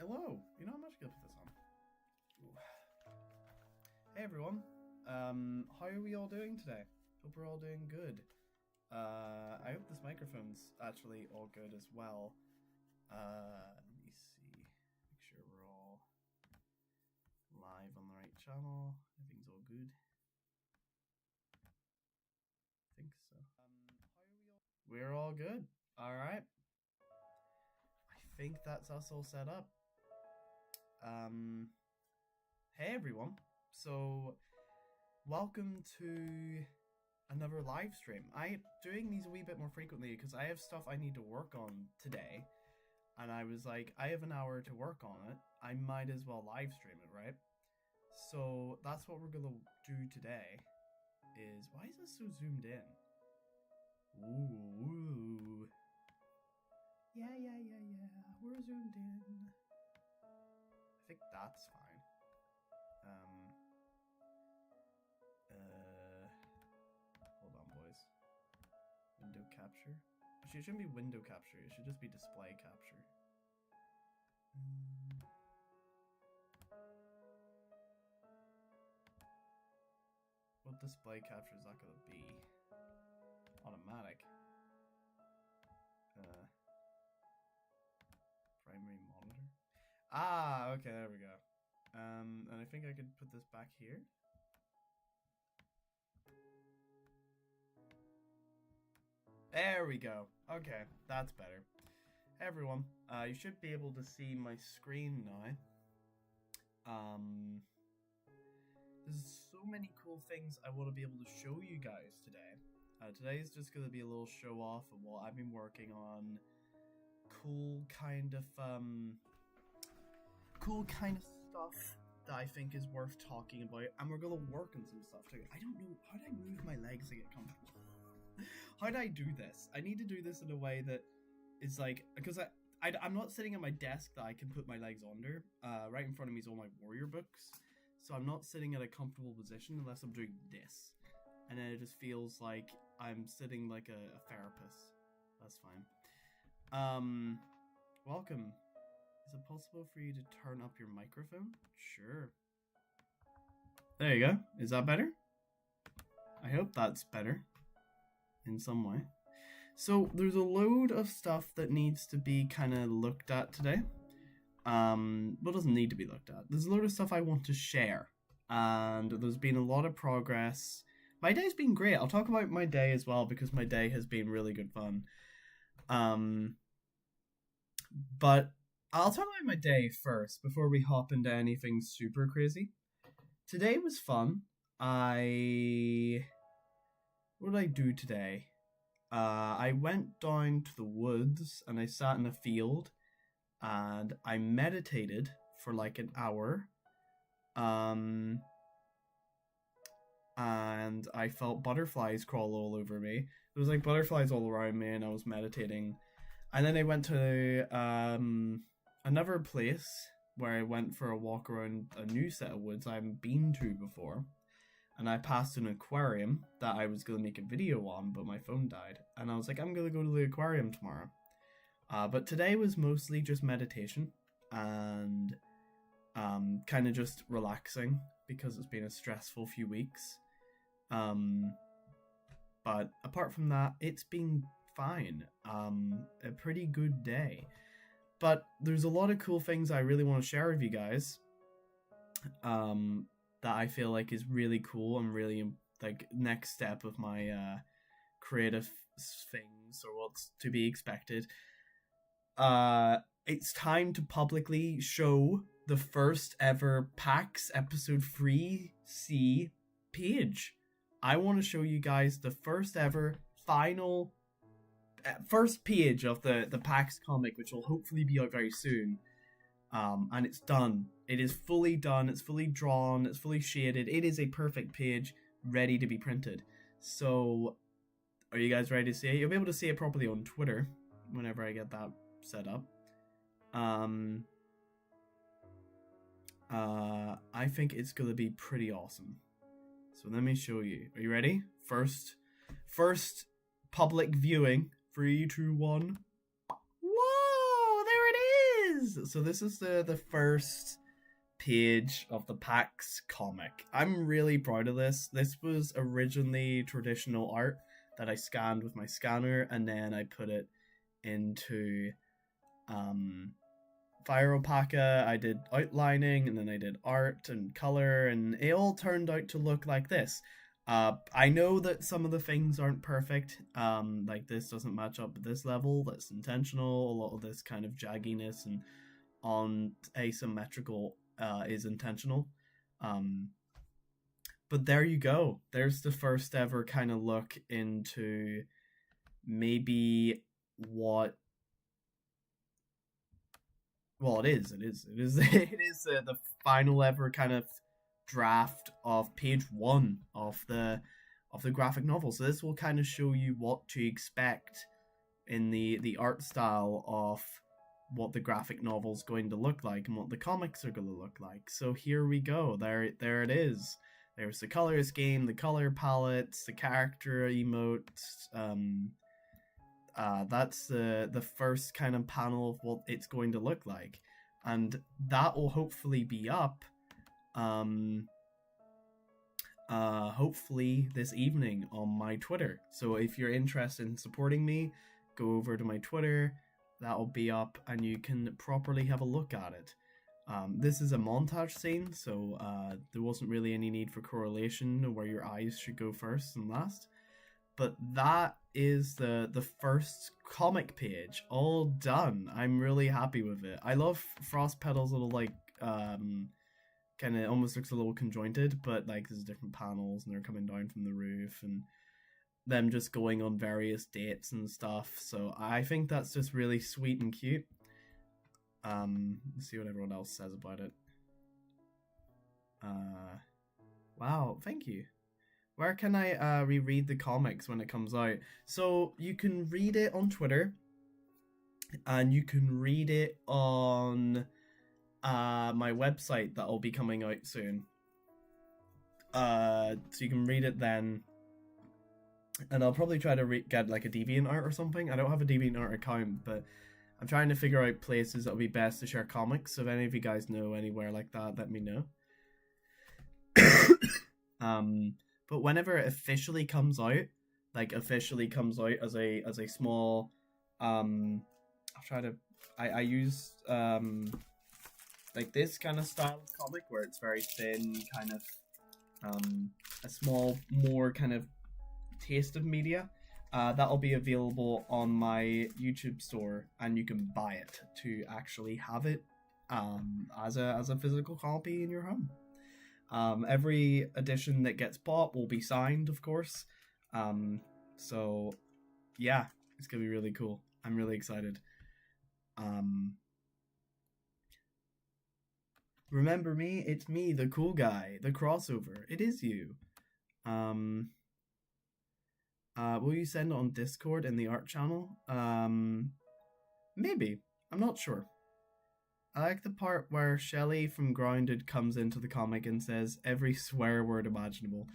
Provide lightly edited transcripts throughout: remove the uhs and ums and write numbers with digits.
Hello. You know, I'm actually gonna put this on. Ooh. Hey everyone. How are we all doing today? Hope we're all doing good. I hope this microphone's actually all good as well. Let me see. Make sure we're all live on the right channel. Everything's all good. I think so. How are we all? We're all good. All right. I think that's us all set up. Hey everyone. So, welcome to another live stream. I'm doing these a wee bit more frequently because I have stuff I need to work on today. And I was like, I have an hour to work on it. I might as well live stream it, right? So, that's what we're gonna do today. Why is this so zoomed in? Ooh. Yeah. We're zoomed in. I think that's fine. Hold on, boys. Window capture. Actually, it shouldn't be window capture. It should just be display capture. What display capture is that gonna be? Automatic. Primary monitor. Ah, okay, there we go. And I think I could put this back here. There we go. Okay, that's better. Hey everyone, you should be able to see my screen now. There's so many cool things I want to be able to show you guys today. Today's just going to be a little show off of what I've been working on. Cool kind of stuff that I think is worth talking about, and we're gonna work on some stuff too. I don't know how do I move my legs to get comfortable. How do I do this? I need to do this in a way that is like, because I'm not sitting at my desk that I can put my legs under. Right in front of me is all my warrior books, so I'm not sitting at a comfortable position unless I'm doing this, and then it just feels like I'm sitting like a therapist. That's fine. Welcome. Is it possible for you to turn up your microphone? Sure. There you go. Is that better? I hope that's better in some way. So there's a load of stuff that needs to be kind of looked at today. But doesn't need to be looked at. There's a load of stuff I want to share, and there's been a lot of progress. My day's been great. I'll talk about my day as well because my day has been really good fun. But I'll talk about my day first before we hop into anything super crazy. Today was fun. What did I do today? I went down to the woods and I sat in a field and I meditated for like an hour. And I felt butterflies crawl all over me. There was like butterflies all around me and I was meditating. And then I went to another place where I went for a walk around a new set of woods I haven't been to before. And I passed an aquarium that I was going to make a video on, but my phone died. And I was like, I'm going to go to the aquarium tomorrow. But today was mostly just meditation and kind of just relaxing because it's been a stressful few weeks. But apart from that, it's been fine. A pretty good day. But there's a lot of cool things I really want to share with you guys. That I feel like is really cool and really like next step of my creative things or what's to be expected. It's time to publicly show the first ever PAX episode 3C page. I want to show you guys the first ever first page of the PAX comic, which will hopefully be out very soon. And it's done. It is fully done. It's fully drawn. It's fully shaded. It is a perfect page ready to be printed. So, are you guys ready to see it? You'll be able to see it properly on Twitter whenever I get that set up. I think it's gonna be pretty awesome. So let me show you. Are you ready? First public viewing. 3, 2, 1. Whoa! There it is. So this is the first page of the PAX comic. I'm really proud of this. This was originally traditional art that I scanned with my scanner, and then I put it into Fireopaka. I did outlining, and then I did art and color, and it all turned out to look like this. I know that some of the things aren't perfect. Like this doesn't match up at this level. That's intentional. A lot of this kind of jagginess and on asymmetrical is intentional. But there you go. There's the first ever kind of look into maybe what. Well, it is. It is the final ever kind of draft of page 1 of the graphic novel. So this will kind of show you what to expect in the art style of what the graphic novel's going to look like and what the comics are going to look like. So here we go. There it is. There's the color scheme, the color palettes, the character emotes. That's the first kind of panel of what it's going to look like, and that will hopefully be up hopefully this evening on my Twitter. So if you're interested in supporting me, go over to my Twitter. That'll be up and you can properly have a look at it. This is a montage scene, so there wasn't really any need for correlation where your eyes should go first and last. But that is the first comic page, all done. I'm really happy with it. I love Frostpetal's little, like, kind of almost looks a little conjointed, but, like, there's different panels and they're coming down from the roof and them just going on various dates and stuff. So I think that's just really sweet and cute. Let's see what everyone else says about it. Wow, thank you. Where can I reread the comics when it comes out? So you can read it on Twitter, and you can read it on my website that'll be coming out soon. So you can read it then, and I'll probably try to get like a DeviantArt or something. I don't have a DeviantArt account, but I'm trying to figure out places that would be best to share comics. So if any of you guys know anywhere like that, let me know. But whenever it officially comes out, like officially comes out as a small, I'll try to, I use like this kind of style of comic where it's very thin, kind of a small, more kind of taste of media. That'll be available on my YouTube store, and you can buy it to actually have it as a physical copy in your home. Every edition that gets bought will be signed, of course. So yeah, it's gonna be really cool. I'm really excited. Remember me? It's me, the cool guy, the crossover. It is you. Will you send it on Discord in the art channel? Maybe. I'm not sure. I like the part where Shelly from Grounded comes into the comic and says every swear word imaginable.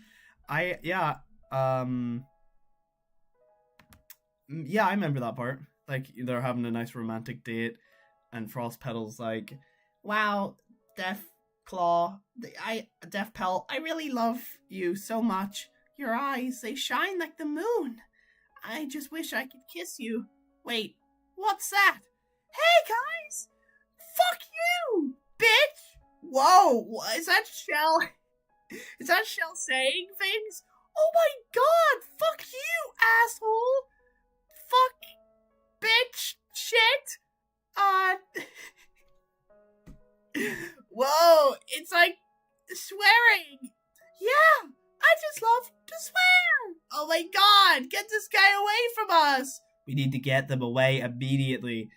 Yeah, I remember that part. Like, they're having a nice romantic date, and Frostpetal's like, wow, Deathpetal, I really love you so much. Your eyes, they shine like the moon. I just wish I could kiss you. Wait, what's that? Hey, guys! Fuck you, bitch! Whoa, is that Shell? Is that Shell saying things? Oh my god, fuck you, asshole! Fuck, bitch, shit! Whoa, it's like swearing. Yeah, I just love to swear. Oh my god, get this guy away from us. We need to get them away immediately.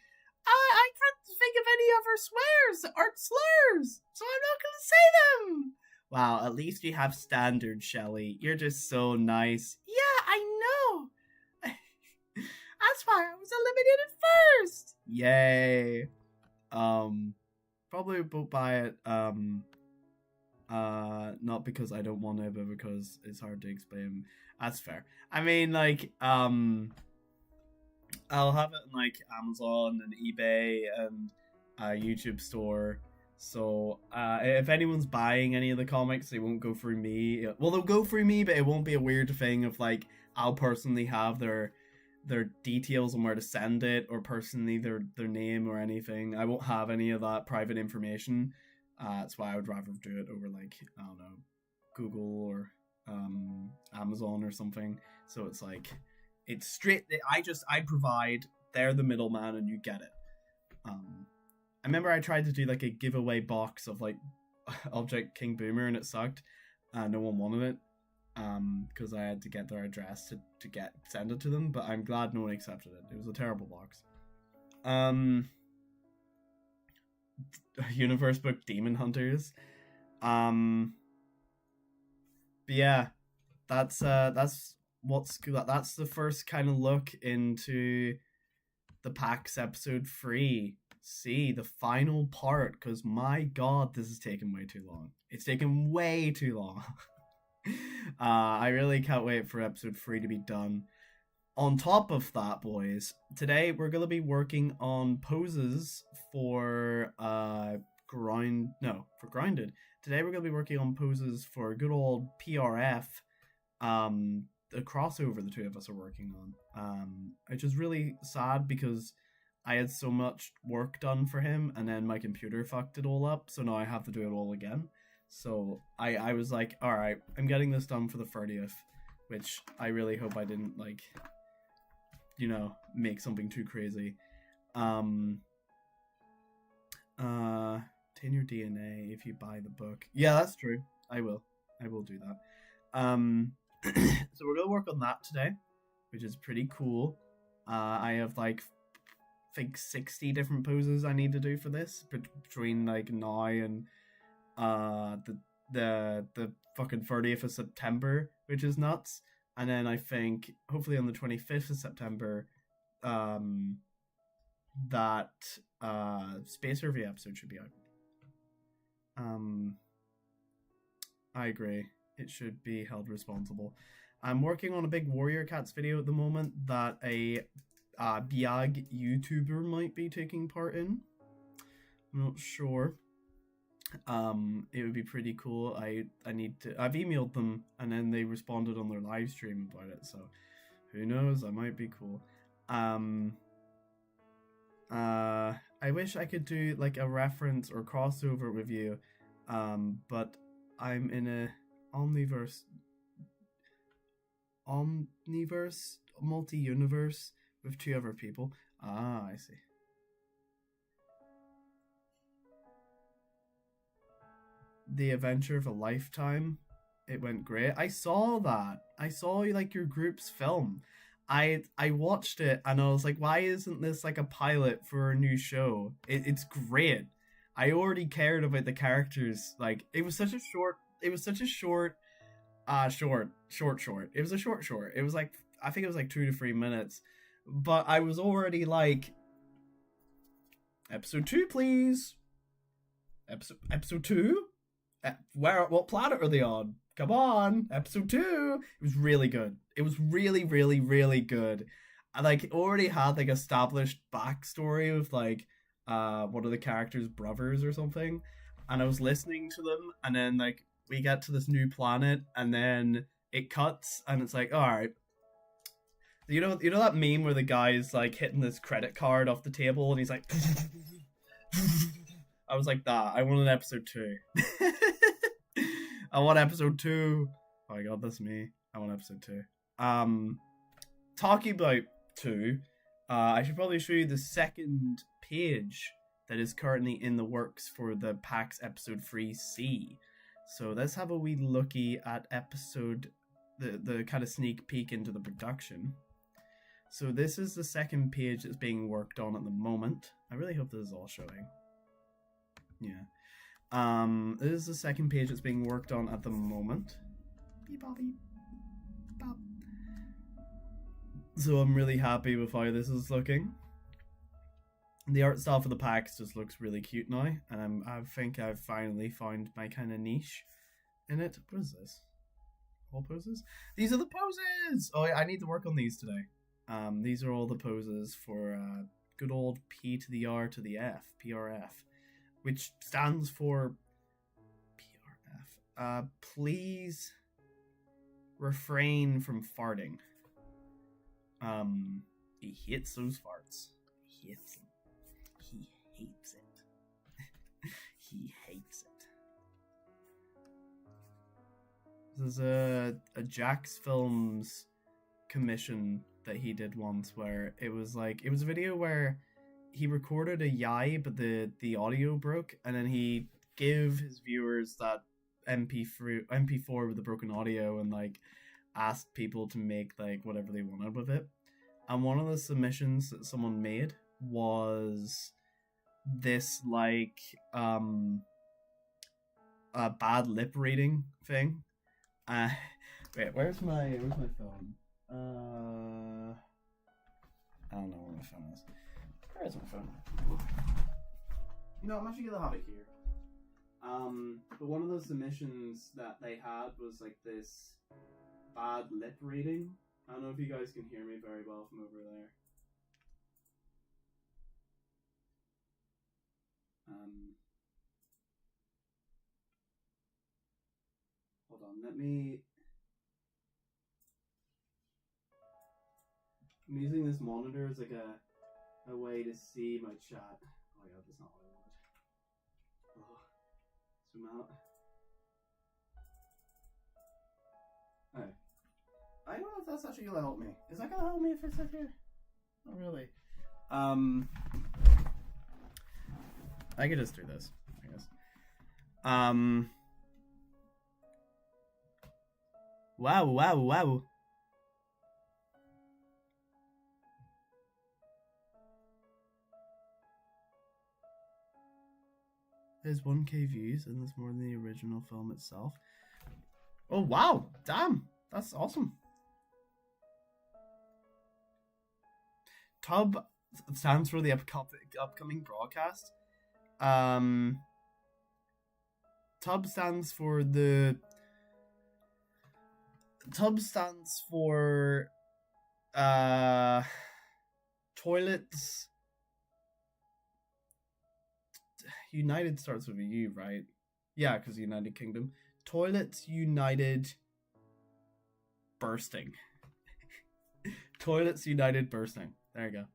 I can't think of any other swears that aren't slurs, so I'm not going to say them. Wow, at least you have standards, Shelly. You're just so nice. Yeah, I know. That's why I was eliminated first. Yay. Probably won't buy it, not because I don't want it, but because it's hard to explain. That's fair. I mean, like, I'll have it on, like, Amazon and eBay and YouTube store. So if anyone's buying any of the comics, they won't go through me. Well, they'll go through me, but it won't be a weird thing of like I'll personally have their details on where to send it, or personally their name or anything. I won't have any of that private information. That's why I would rather do it over like, I don't know, Google or Amazon or something. So it's like it's straight. I provide. They're the middleman, and you get it. I remember I tried to do like a giveaway box of like Object King Boomer, and it sucked. No one wanted it. Because I had to get their address to send it to them, but I'm glad no one accepted it. It was a terrible box. Universe book Demon Hunters. But yeah, that's that's the first kind of look into the PAX episode 3. See the final part, because my god, this is taking way too long. It's taken way too long. I really can't wait for episode 3 to be done. On top of that, boys, today we're going to be working on poses for Grounded. Today we're going to be working on poses for good old PRF, the crossover the two of us are working on. Which is really sad because I had so much work done for him, and then my computer fucked it all up, so now I have to do it all again. So I was like, alright, I'm getting this done for the 30th, which I really hope I didn't, like, you know, make something too crazy. Tin your DNA if you buy the book. Yeah, that's true. I will do that. So we're gonna work on that today, which is pretty cool. I have like I think 60 different poses I need to do for this between like now and the fucking 30th of September, which is nuts. And then I think hopefully on the 25th of September, that Space Survey episode should be out. I agree. It should be held responsible. I'm working on a big Warrior Cats video at the moment that a Biag YouTuber might be taking part in. I'm not sure. It would be pretty cool. I've emailed them, and then they responded on their live stream about it, so who knows, that might be cool. I wish I could do like a reference or crossover with you, but I'm in a omniverse multi-universe with two other people. I see. The Adventure of a Lifetime. It went great. I saw that. I saw like your group's film. I watched it and I was like, why isn't this like a pilot for a new show? It's great. I already cared about the characters. Like it was such a short. It was a short. It was a short. It was like I think it was like 2 to 3 minutes, but I was already like, episode 2, please. Episode 2. What planet are they on? Come on, episode 2. It was really good. It was really, really, really good. I like already had like established backstory of like one of the characters' brothers or something, and I was listening to them, and then like we get to this new planet, and then it cuts, and it's like, all right. You know that meme where the guy's like hitting this credit card off the table, and he's like. I was like, that. I want an episode 2. I want episode 2. Oh my god, that's me. I want episode 2. Talking about 2, I should probably show you the second page that is currently in the works for the PAX episode 3C. So let's have a wee looky at the kind of sneak peek into the production. So this is the second page that's being worked on at the moment. I really hope this is all showing. Yeah. This is the second page that's being worked on at the moment. Beep, bop, beep, bop. So I'm really happy with how this is looking. The art style for the PAX just looks really cute now, and I think I've finally found my kind of niche in it. What is this? All poses? These are the poses! Oh, I need to work on these today. These are all the poses for good old P to the R to the F, PRF, which stands for PRF. Please refrain from farting. He hates those farts. He hates them. He hates it. He hates it. There's a Jax Films commission that he did once where it was a video where he recorded a yai, but the audio broke, and then he gave his viewers that MP4 with the broken audio and like asked people to make like whatever they wanted with it. And one of the submissions that someone made was this like a bad lip reading thing. Wait, where's my phone? I don't know where my phone is. Where is my phone? I'm actually gonna have it here. But one of the submissions that they had was like this bad lip reading. I don't know if you guys can hear me very well from over there. Hold on, I'm using this monitor as like a way to see my chat. Oh my god, that's not what I wanted. Zoom out. Okay. I don't know if that's actually gonna help me. Is that gonna help me if I sit here? Not really. I could just do this, I guess. Wow. There's 1K views and there's more than the original film itself. Oh wow, damn, that's awesome. Tub stands for the upcoming broadcast. Tub stands for toilets. United starts with a U, right? Yeah, because United Kingdom. Toilets United Bursting. Toilets United Bursting. There you go.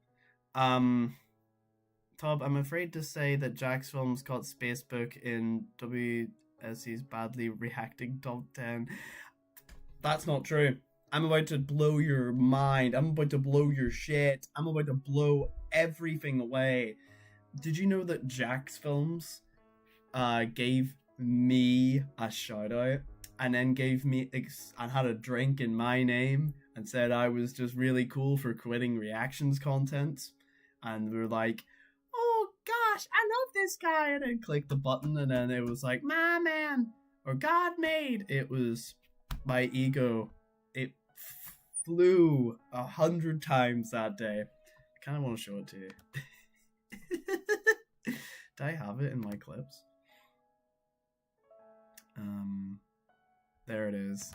Tob, I'm afraid to say that Jax Films caught Spacebook in WSC's badly reacting top 10. That's not true. I'm about to blow your mind. I'm about to blow your shit. I'm about to blow everything away. Did you know that Jax Films gave me a shout out and then gave me and had a drink in my name and said I was just really cool for quitting reactions content? And we were like, oh gosh, I love this guy. And I clicked the button and then it was like, my man, or God made. It was my ego. It flew 100 times that day. I kind of want to show it to you. Do I have it in my clips? There it is.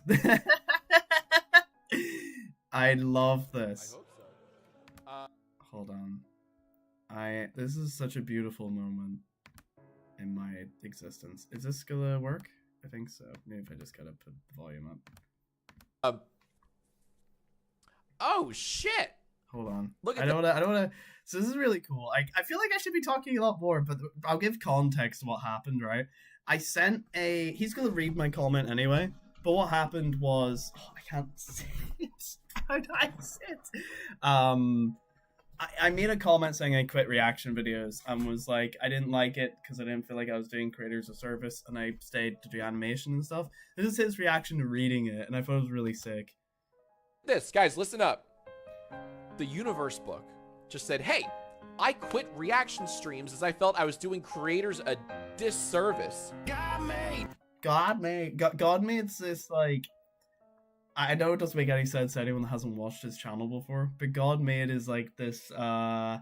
I love this. I hope so. Hold on. This is such a beautiful moment in my existence. Is this gonna work? I think so. Maybe if I just gotta put the volume up. Oh shit! Hold on. Look at I don't wanna. So this is really cool. I feel like I should be talking a lot more, but I'll give context to what happened, right? I sent he's gonna read my comment anyway, but what happened was, I can't sit. How do I sit? I made a comment saying I quit reaction videos and was like, I didn't like it because I didn't feel like I was doing creators a service, and I stayed to do animation and stuff. This is his reaction to reading it, and I thought it was really sick. This, guys, listen up. The Universe book just said, hey, I quit reaction streams as I felt I was doing creators a disservice. God made this, like, I know it doesn't make any sense to anyone that hasn't watched his channel before, but God made is like this, how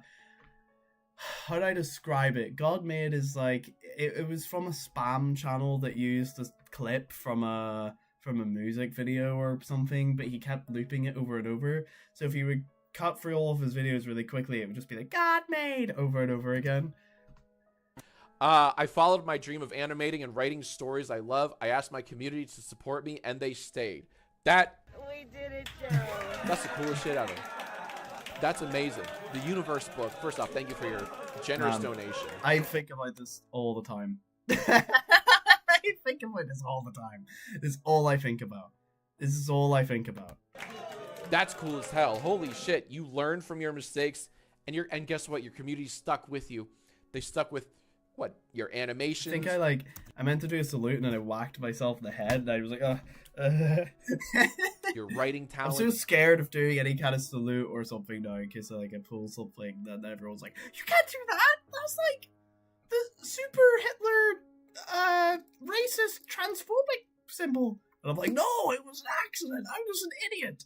do I describe it? God made is like, it was from a spam channel that used a clip from a music video or something, but he kept looping it over and over. So if you would cut through all of his videos really quickly, it would just be like, God made, over and over again. I followed my dream of animating and writing stories I love. I asked my community to support me, and they stayed. We did it, Joe. That's the coolest shit ever. That's amazing. The Universe book. First off, thank you for your generous donation. I think about this all the time. I think about this all the time. This is all I think about. This is all I think about. That's cool as hell. Holy shit. You learn from your mistakes, and guess what? Your community stuck with you. They stuck with what? Your animations. I think I meant to do a salute and then I whacked myself in the head and I was like, Your writing I'm talent. so scared of doing any kind of salute or something now in case I pull something that everyone's like, you can't do that! That's like the super Hitler racist transphobic symbol. And I'm like, no, it was an accident. I was an idiot.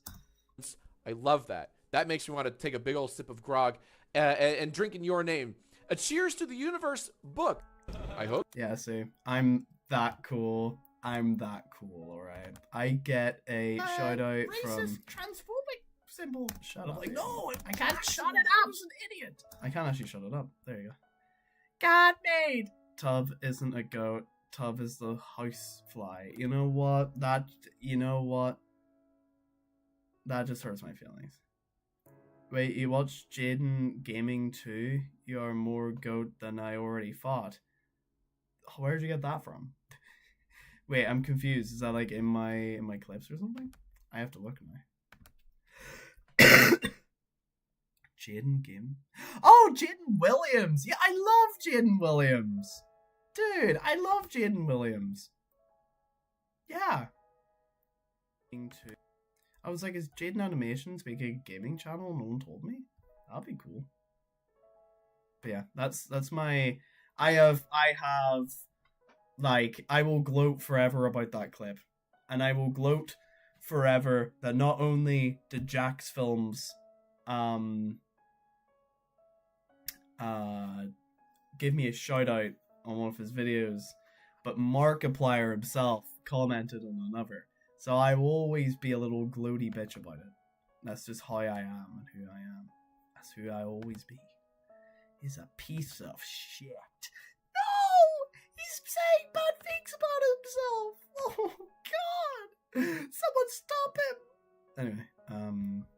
I love that. That makes me want to take a big old sip of grog and drink in your name. A cheers to the Universe book. I hope. Yeah, see, I'm that cool. I'm that cool, alright. I get a shout out from transphobic symbol. Shut up. Like, no, I can't shut it up. I was an idiot. I can't actually shut it up. There you go. God made. Tub isn't a goat. Tub is the house fly. You know what? That just hurts my feelings. Wait, you watched Jaden Gaming 2? You are more goat than I already thought. Where did you get that from? Wait, I'm confused. Is that like in my clips or something? I have to look now. Jaden Game? Oh, Jaden Williams! Yeah, I love Jaden Williams! Dude, I love Jaden Williams. Yeah. I was like, is Jaden Animations making a gaming channel? No one told me. That'd be cool. But yeah, that's my. I have like, I will gloat forever about that clip, and I will gloat forever that not only did Jack's Films give me a shout out on one of his videos, but Markiplier himself commented on another. So I will always be a little gloaty bitch about it. That's just how I am and who I am. That's who I always be. He's a piece of shit. No! He's saying bad things about himself! Oh god! Someone stop him! Anyway,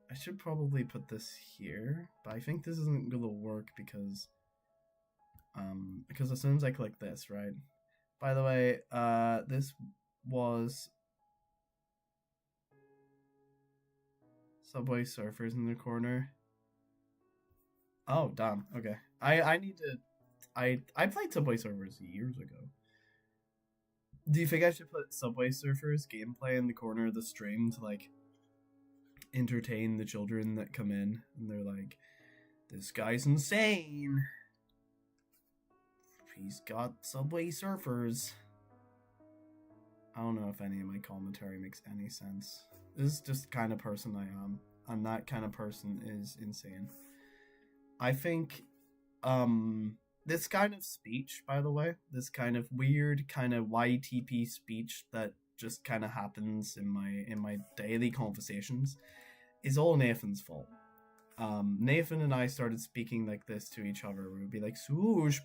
I should probably put this here, but I think this isn't gonna work because as soon as I click this, right? By the way, this was Subway Surfers in the corner. Oh, damn. Okay. I need to... I played Subway Surfers years ago. Do you think I should put Subway Surfers gameplay in the corner of the stream to, like, entertain the children that come in? And they're like, this guy's insane. He's got Subway Surfers. I don't know if any of my commentary makes any sense. This is just the kind of person I am. And that kind of person is insane. I think, this kind of speech, by the way, this kind of weird kind of YTP speech that just kind of happens in my daily conversations is all Nathan's fault. Nathan and I started speaking like this to each other. We would be like, Swoosh,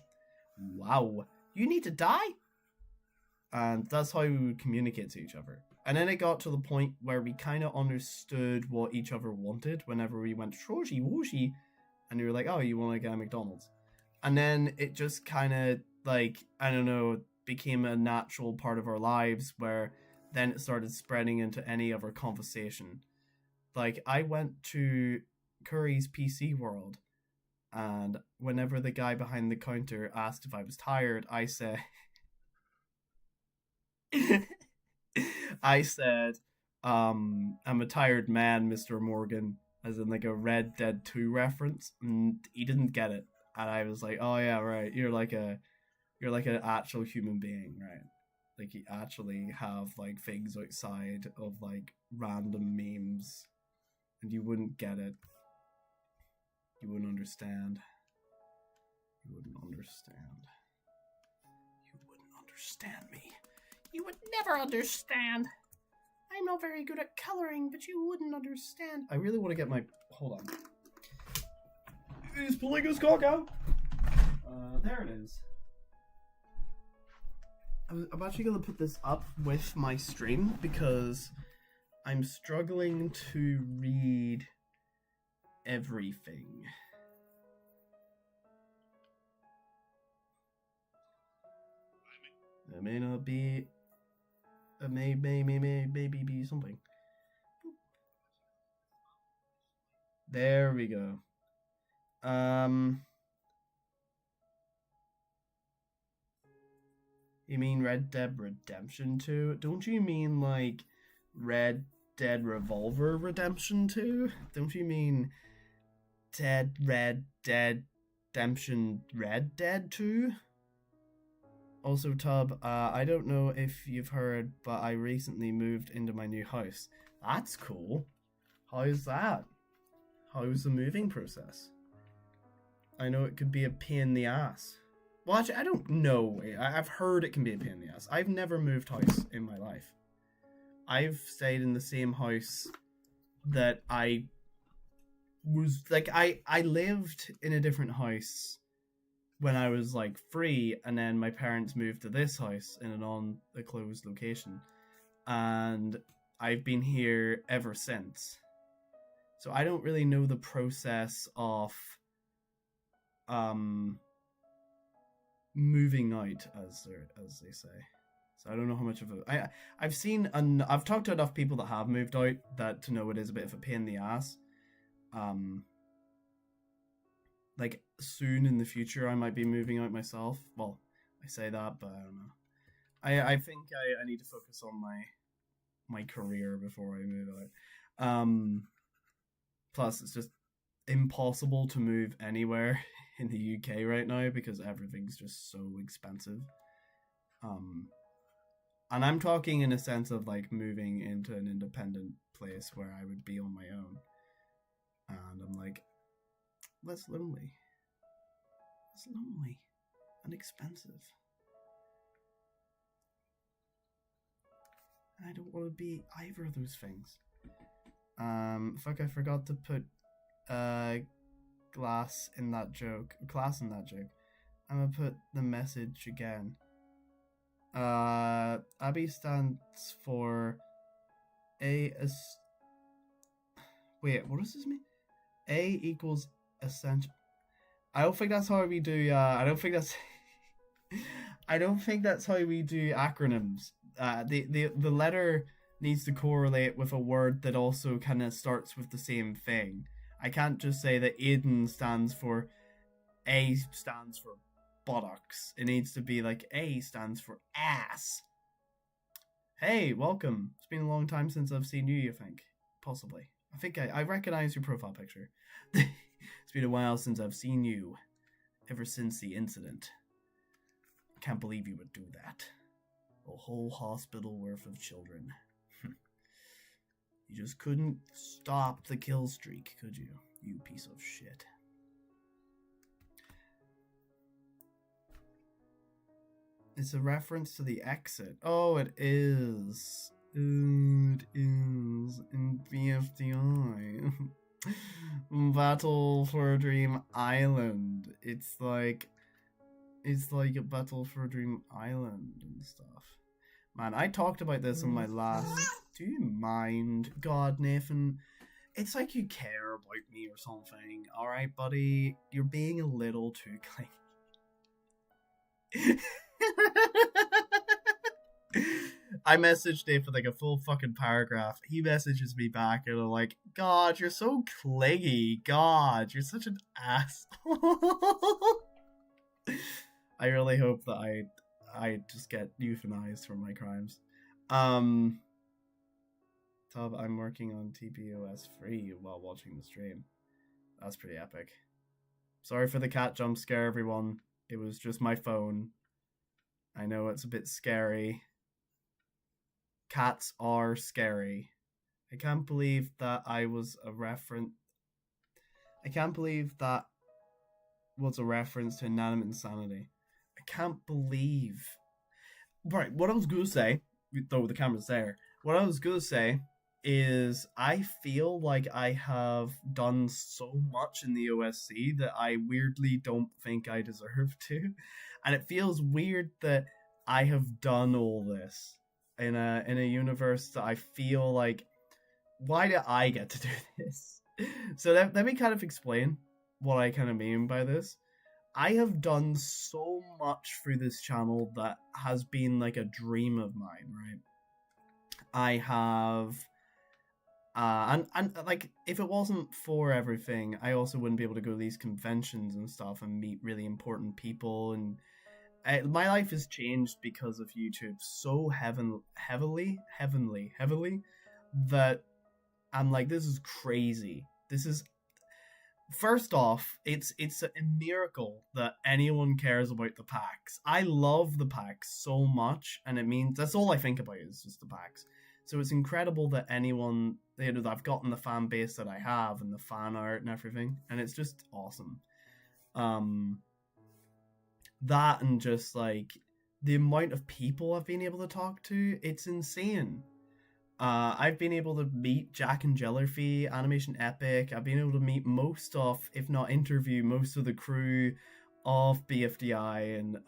wow, you need to die? And that's how we would communicate to each other. And then it got to the point where we kind of understood what each other wanted whenever we went Shoshi Wooshi, and we were like, oh, you want to get a McDonald's? And then it just kind of, like, I don't know, became a natural part of our lives where then it started spreading into any other conversation. Like, I went to Curry's PC World, and whenever the guy behind the counter asked if I was tired, I said... I said, I'm a tired man, Mr. Morgan, as in like a Red Dead 2 reference, and he didn't get it. And I was like, oh yeah, right, you're like an actual human being, right? Like, you actually have like things outside of like random memes, and you wouldn't get it. You wouldn't understand. You wouldn't understand. You wouldn't understand me. You would never understand. I'm not very good at coloring, but you wouldn't understand. I really want to get my... Hold on. He's pulling his cock out. There it is. I'm actually gonna put this up with my stream because I'm struggling to read everything. It may not be. It may be something. There we go. You mean Red Dead Redemption 2? Don't you mean like Red Dead Revolver Redemption 2? Don't you mean Red Dead Redemption Red Dead 2? Also, Tub, I don't know if you've heard, but I recently moved into my new house. That's cool. How's that? How's the moving process? I know it could be a pain in the ass. Well, actually, I don't know. I've heard it can be a pain in the ass. I've never moved house in my life. I've stayed in the same house that I was, like, I lived in a different house when I was, like, 3, and then my parents moved to this house in an on-the-closed location. And I've been here ever since. So I don't really know the process of moving out, as they say. So I don't know how much of a I've talked to enough people that have moved out that to know it is a bit of a pain in the ass. Like soon in the future I might be moving out myself. Well, I say that, but I don't know. I think I need to focus on my career before I move out. Plus it's just impossible to move anywhere in the UK right now because everything's just so expensive. And I'm talking in a sense of like moving into an independent place where I would be on my own. And I'm like, that's lonely. It's lonely and expensive. And I don't want to be either of those things. Fuck, I forgot to put class in that joke. I'm gonna put the message again. Abby stands for wait, what does this mean? A equals essential. I don't think that's how we do. I don't think that's how we do acronyms. The letter needs to correlate with a word that also kind of starts with the same thing. I can't just say that Aiden stands for A stands for buttocks. It needs to be like A stands for ass. Hey, welcome. It's been a long time since I've seen you, think. Possibly. I think I recognize your profile picture. It's been a while since I've seen you. Ever since the incident. I can't believe you would do that. A whole hospital worth of children. You just couldn't stop the kill streak, could you? You piece of shit. It's a reference to the exit. Oh, it is. It is in BFDI. Battle for Dream Island. It's like a Battle for Dream Island and stuff. Man, I talked about this in my last... Do you mind? God, Nathan. It's like you care about me or something. Alright, buddy? You're being a little too clingy. I messaged Dave for like a full fucking paragraph. He messages me back and I'm like, God, you're so clingy. God, you're such an ass. I really hope that I just get euthanized for my crimes. Tub, I'm working on TPOS free while watching the stream. That's pretty epic. Sorry for the cat jump scare, everyone. It was just my phone. I know it's a bit scary. Cats are scary. I can't believe that I was a reference. I can't believe that was a reference to inanimate insanity. I can't believe. Right, what I was going to say, though the camera's there, what I was going to say is I feel like I have done so much in the OSC that I weirdly don't think I deserve to. And it feels weird that I have done all this in a universe that I feel like, why do I get to do this? So let me kind of explain what I kind of mean by this. I have done so much through this channel that has been like a dream of mine, right? I have and like if it wasn't for everything, I also wouldn't be able to go to these conventions and stuff and meet really important people. And my life has changed because of YouTube so heavenly that I'm like, this is crazy. This is, first off, it's a miracle that anyone cares about the packs. I love the packs so much, and it means that's all I think about is just the packs. So it's incredible that anyone, you know, that I've gotten the fan base that I have and the fan art and everything, and it's just awesome. That and just like the amount of people I've been able to talk to, it's insane. I've been able to meet Jack and Jellerfy, Animation Epic. I've been able to meet most of, if not interview, most of the crew of BFDI and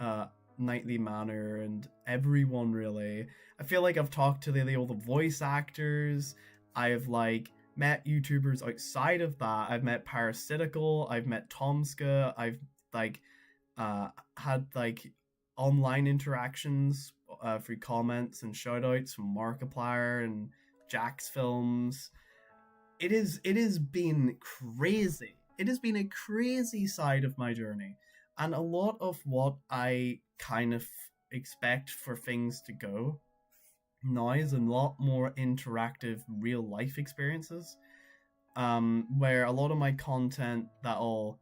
Nightly Manor and everyone really. I feel like I've talked to nearly all the voice actors. I've like met YouTubers outside of that. I've met Parasitical. I've met Tomska. I've like had like online interactions through comments and shoutouts from Markiplier and Jack's Films. It has been crazy. It has been a crazy side of my journey. And a lot of what I kind of expect for things to go now is a lot more interactive real life experiences. Where a lot of my content that'll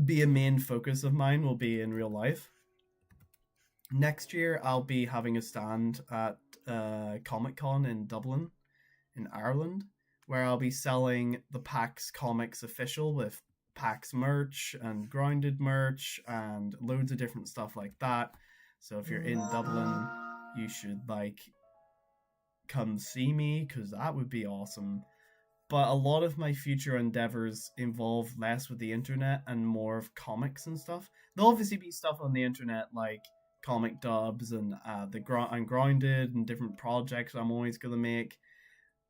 be a main focus of mine will be in real life. Next year, I'll be having a stand at Comic Con in Dublin, in Ireland, where I'll be selling the PAX Comics official with PAX merch and Grounded merch and loads of different stuff like that. So if you're in Dublin, you should like come see me because that would be awesome. But a lot of my future endeavors involve less with the internet and more of comics and stuff. There'll obviously be stuff on the internet like comic dubs and I'm Grounded and different projects I'm always gonna make.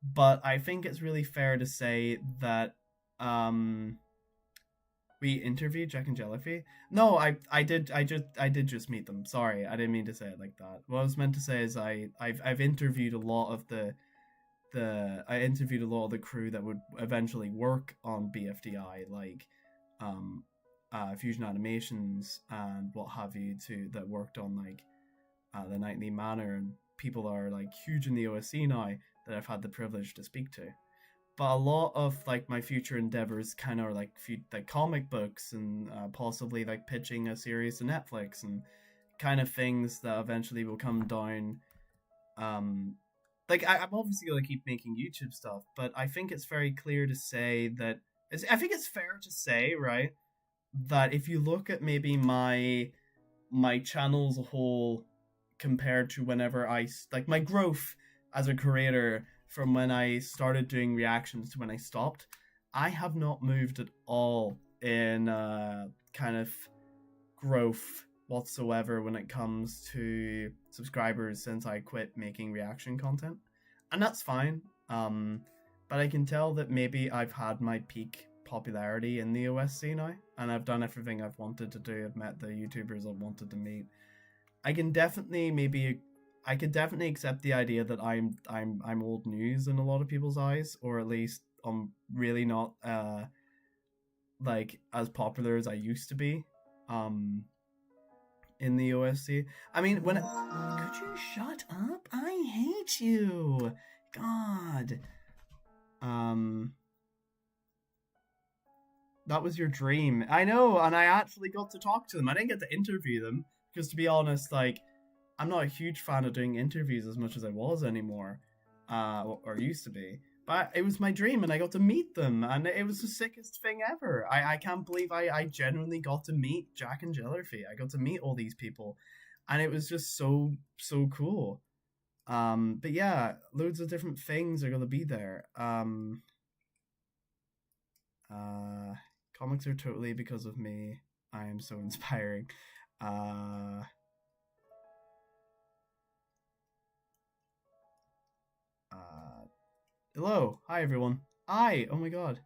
But I think it's really fair to say that we interviewed Jack and Jellyfy. No, I did just meet them. Sorry, I didn't mean to say it like that. What I was meant to say is I've interviewed a lot of the crew that would eventually work on BFDI, like Fusion Animations and what have you, that worked on like the Nightly Manor, and people are like huge in the OSC now that I've had the privilege to speak to. But a lot of like my future endeavors kind of are like comic books and possibly like pitching a series to Netflix and kind of things that eventually will come down. Like I'm obviously gonna keep making YouTube stuff, but I think it's very clear to say that I think it's fair to say, right, that if you look at maybe my channel as a whole compared to whenever I like my growth as a creator from when I started doing reactions to when I stopped, I have not moved at all in kind of growth whatsoever when it comes to subscribers since I quit making reaction content. And that's fine. But I can tell that maybe I've had my peak popularity in the OSC now, and I've done everything I've wanted to do. I've met the YouTubers I've wanted to meet. I could definitely accept the idea that I'm old news in a lot of people's eyes, or at least I'm really not like as popular as I used to be. In the OSC. I mean, could you shut up? I hate you. God. That was your dream. I know, and I actually got to talk to them. I didn't get to interview them, because to be honest, like, I'm not a huge fan of doing interviews as much as I was anymore. Or used to be. But it was my dream, and I got to meet them, and it was the sickest thing ever. I can't believe I genuinely got to meet Jack and Jellerfy. I got to meet all these people, and it was just so cool. But yeah, loads of different things are gonna be there. Comics are totally because of me. I am so inspiring. Uh, Hello, hi everyone. Hi. Oh my god.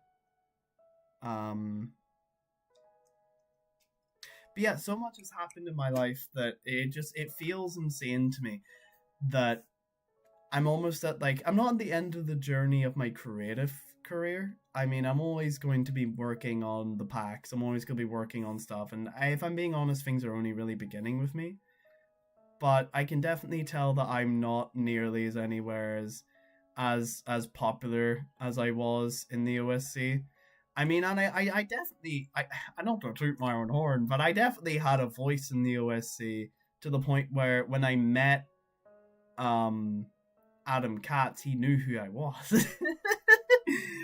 But yeah, so much has happened in my life that it feels insane to me that I'm almost at like I'm not at the end of the journey of my creative career. I mean, I'm always going to be working on the packs. I'm always going to be working on stuff, and if I'm being honest, things are only really beginning with me. But I can definitely tell that I'm not nearly as anywhere as popular as I was in the OSC. I mean, and I definitely I not to toot my own horn, but I definitely had a voice in the OSC to the point where when I met um Adam Katz, he knew who I was.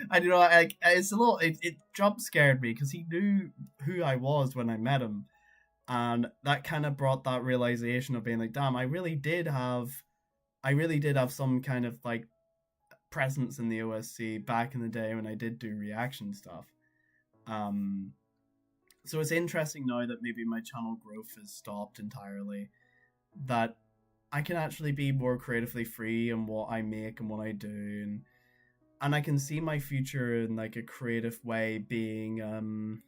I don't know, like it's a little it jump scared me because he knew who I was when I met him, and that kind of brought that realization of being like, damn, I really did have some kind of like presence in the OSC back in the day when I did do reaction stuff. Um, so it's interesting now that maybe my channel growth has stopped entirely, that I can actually be more creatively free in what I make and what I do, and I can see my future in like a creative way being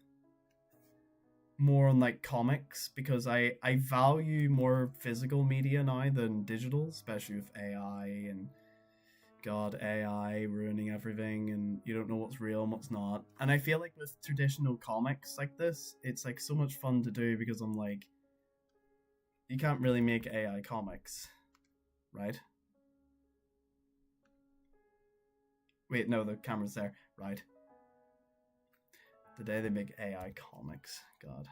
more on like comics, because I value more physical media now than digital, especially with AI and God, AI ruining everything, and you don't know what's real and what's not. And I feel like with traditional comics like this, it's like so much fun to do because I'm like, you can't really make AI comics, right? Wait, no, the camera's there, right? The day they make AI comics, God,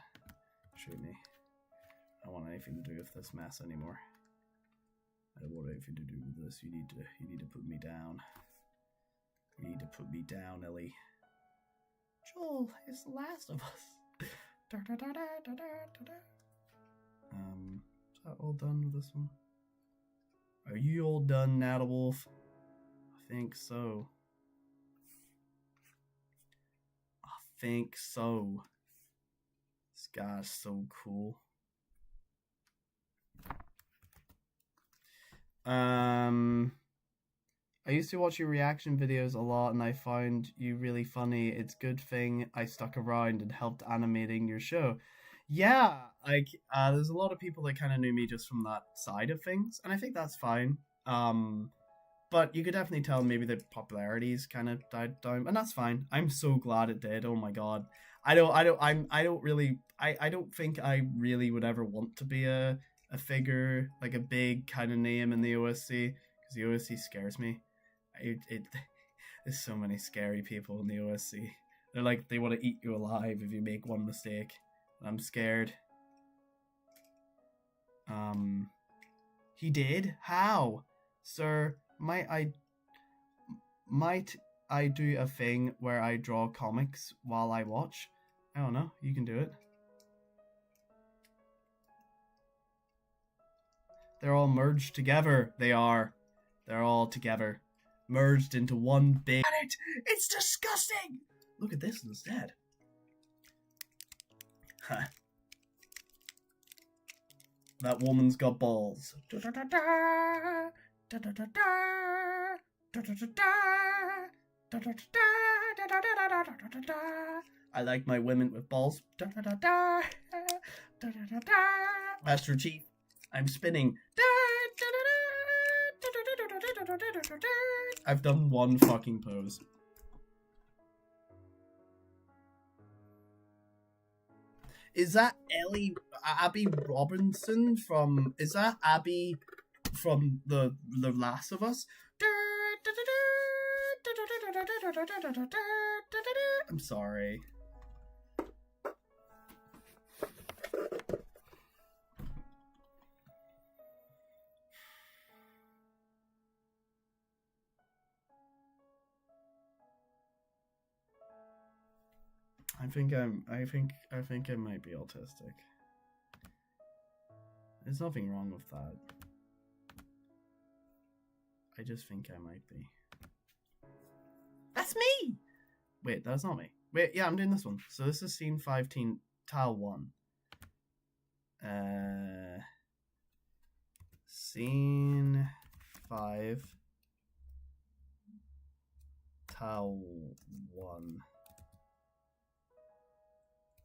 shoot me. I don't want anything to do with this mess anymore. I don't want anything to do with this. You need to put me down. You need to put me down, Ellie. Joel, it's The Last of Us. Is that all done with this one? Are you all done, Natawolf? I think so. I think so. This guy's so cool. I used to watch your reaction videos a lot and I found you really funny. It's good thing I stuck around and helped animating your show. Yeah, like there's a lot of people that kind of knew me just from that side of things, and I think that's fine. But you could definitely tell maybe the popularity's kind of died down, and that's fine. I'm so glad it did. Oh my god. I don't think I really would ever want to be a figure, like a big kind of name in the OSC, because the OSC scares me. There's so many scary people in the OSC. They're like, they want to eat you alive if you make one mistake. I'm scared. He did? How? Sir, might I do a thing where I draw comics while I watch? I don't know. You can do it. They're all merged together. They are. They're all together. Merged into one big... It's disgusting! Look at this instead. Huh. That woman's got balls. I like my women with balls. Master Chief, I'm spinning. I've done one fucking pose. Is that Abby Robinson from... Is that Abby from The Last of Us? I'm sorry. I think I might be autistic. There's nothing wrong with that. I just think I might be. That's me! Wait, that's not me. Wait, yeah, I'm doing this one. So this is scene 15, tile 1. Scene 5, tile 1.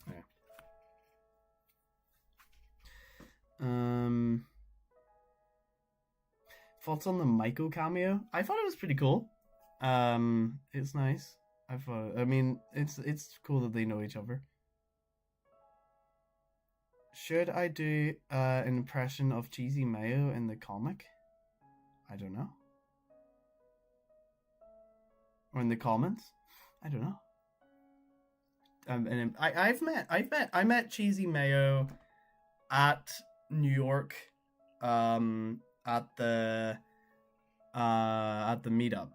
Okay. Thoughts on the Michael cameo? I thought it was pretty cool. It's nice. I mean, it's cool that they know each other. Should I do an impression of Cheesy Mayo in the comic? I don't know. Or in the comments? I don't know. And I met Cheesy Mayo at New York, at the meetup.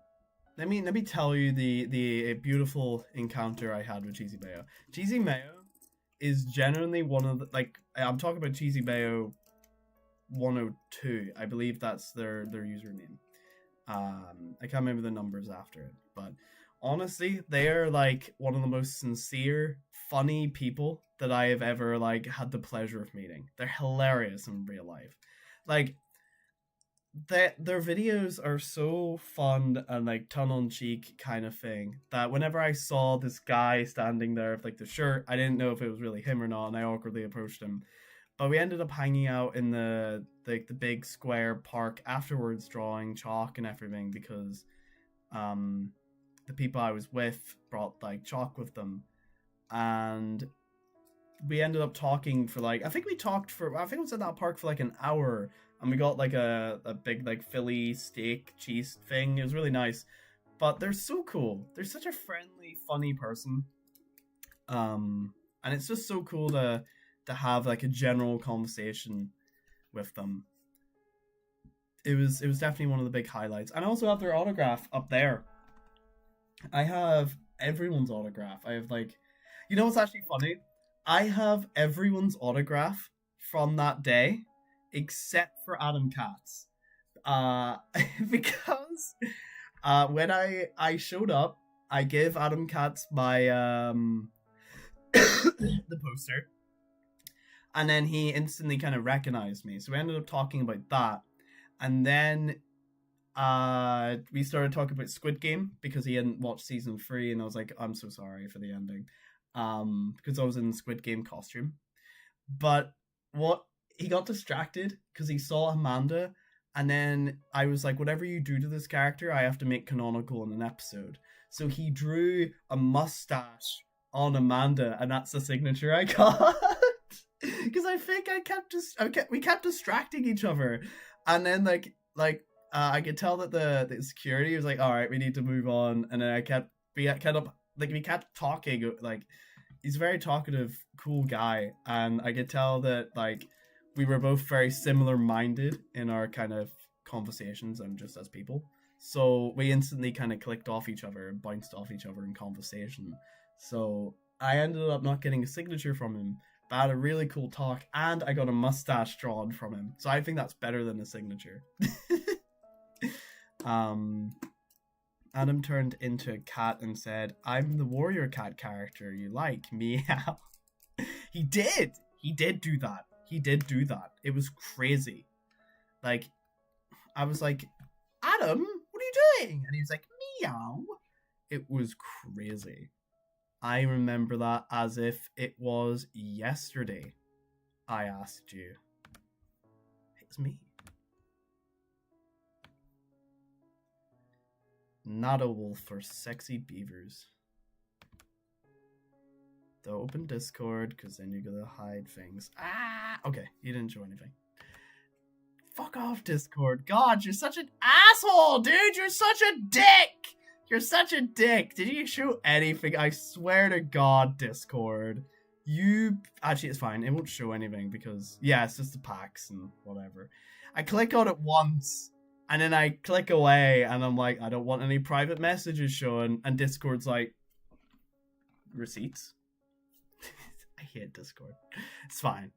Let me tell you the beautiful encounter I had with Cheesy Mayo. Cheesy Mayo is genuinely one of the, like, I'm talking about Cheesy Mayo 102. I believe that's their username. I can't remember the numbers after it, but honestly, they are like one of the most sincere, funny people that I have ever like had the pleasure of meeting. They're hilarious in real life. Like, their videos are so fun and like tongue-in-cheek kind of thing that whenever I saw this guy standing there with like the shirt, I didn't know if it was really him or not, and I awkwardly approached him. But we ended up hanging out in the big square park afterwards, drawing chalk and everything, because the people I was with brought like chalk with them, and we ended up talking for like, I think it was at that park for like an hour. And we got like a big like Philly steak cheese thing. It was really nice. But they're so cool. They're such a friendly, funny person. And it's just so cool to have like a general conversation with them. It was definitely one of the big highlights. And I also have their autograph up there. I have everyone's autograph. I have like, you know what's actually funny? I have everyone's autograph from that day, except for Adam Katz, because when I showed up, I gave Adam Katz my the poster, and then he instantly kind of recognized me. So we ended up talking about that, and then we started talking about Squid Game because he hadn't watched season 3, and I was like, I'm so sorry for the ending, because I was in the Squid Game costume, but he got distracted because he saw Amanda, and then I was like, whatever you do to this character, I have to make canonical in an episode. So he drew a mustache on Amanda, and that's the signature I got. Because I think we kept distracting each other, and then I could tell that the security was like, all right, we need to move on, and then we kept talking. Like, he's a very talkative, cool guy, and I could tell that like we were both very similar minded in our kind of conversations and just as people. So we instantly kind of clicked off each other and bounced off each other in conversation. So I ended up not getting a signature from him, but I had a really cool talk, and I got a mustache drawn from him. So I think that's better than a signature. Adam turned into a cat and said, I'm the warrior cat character you like, meow. He did do that. It was crazy. Like, I was like, Adam, what are you doing? And he was like, meow. It was crazy. I remember that as if it was yesterday. I asked you. It's me. Not a wolf for sexy beavers. Don't open Discord, because then you're gonna hide things. Okay, you didn't show anything. Fuck off, Discord. God, you're such an asshole, dude! You're such a dick! You're such a dick! Did you show anything? I swear to God, Discord. Actually, it's fine. It won't show anything, because, yeah, it's just the packs and whatever. I click on it once, and then I click away, and I'm like, I don't want any private messages showing, and Discord's like, receipts? I hate Discord. It's fine.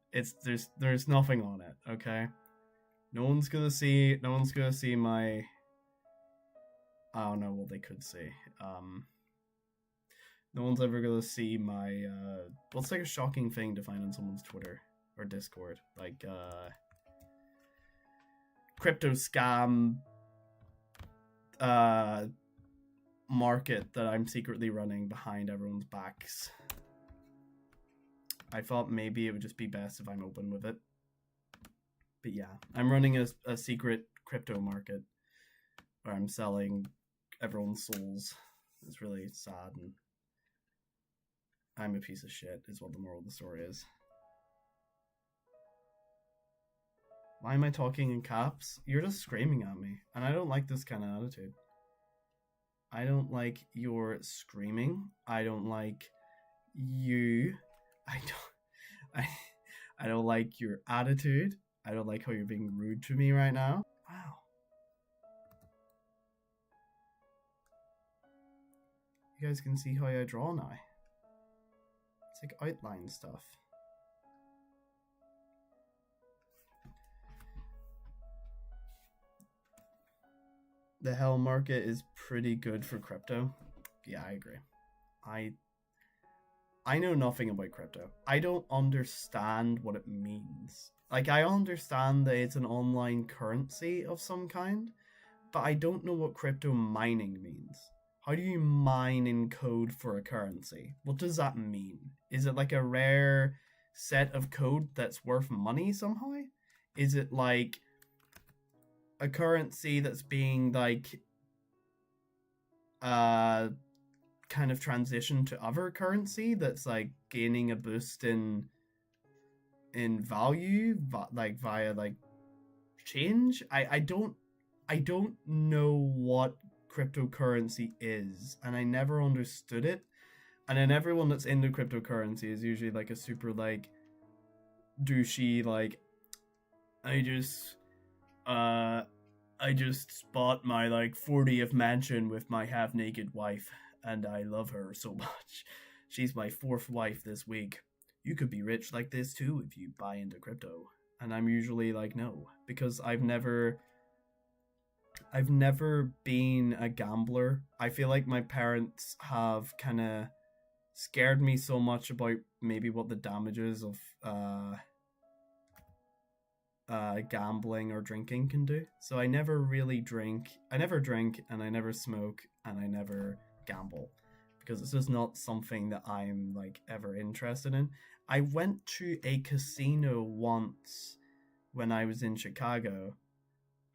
There's nothing on it, okay? No one's gonna see my I don't know what they could say. No one's ever gonna see my what's like a shocking thing to find on someone's Twitter or Discord, like crypto scam market that I'm secretly running behind everyone's backs. I thought maybe it would just be best if I'm open with it. But yeah, I'm running a secret crypto market where I'm selling everyone's souls. It's really sad, and I'm a piece of shit is what the moral of the story is. Why am I talking in caps? You're just screaming at me, and I don't like this kind of attitude. I don't like your screaming. I don't like you. I don't like your attitude. I don't like how you're being rude to me right now. Wow. You guys can see how I draw now. It's like outline stuff. The hell market is pretty good for crypto. Yeah, I agree. I know nothing about crypto. I don't understand what it means. Like, I understand that it's an online currency of some kind, but I don't know what crypto mining means. How do you mine in code for a currency? What does that mean? Is it like a rare set of code that's worth money somehow? Is it like a currency that's being like kind of transitioned to other currency that's like gaining a boost in value, like via like change? I don't know what cryptocurrency is, and I never understood it. And then everyone that's into cryptocurrency is usually like a super like douchey like I just bought my like 40th mansion with my half-naked wife, and I love her so much. She's my 4th wife this week. You could be rich like this too if you buy into crypto. And I'm usually like, no, because I've never been a gambler. I feel like my parents have kind of scared me so much about maybe what the damages of gambling or drinking can do. So I never really drink. I never drink, and I never smoke, and I never gamble, because it's just not something that I'm like ever interested in. I went to a casino once when I was in Chicago.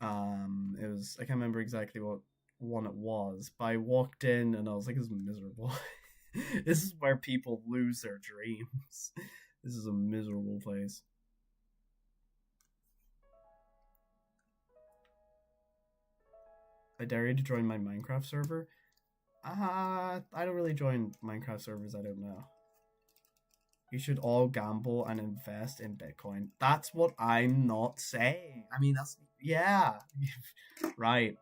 It was, I can't remember exactly what one it was, but I walked in and I was like, this is miserable. This is where people lose their dreams. This is a miserable place. I dare you to join my Minecraft server. I don't really join Minecraft servers I don't know. You should all gamble and invest in Bitcoin. That's what I'm not saying. I mean, that's, yeah. Right.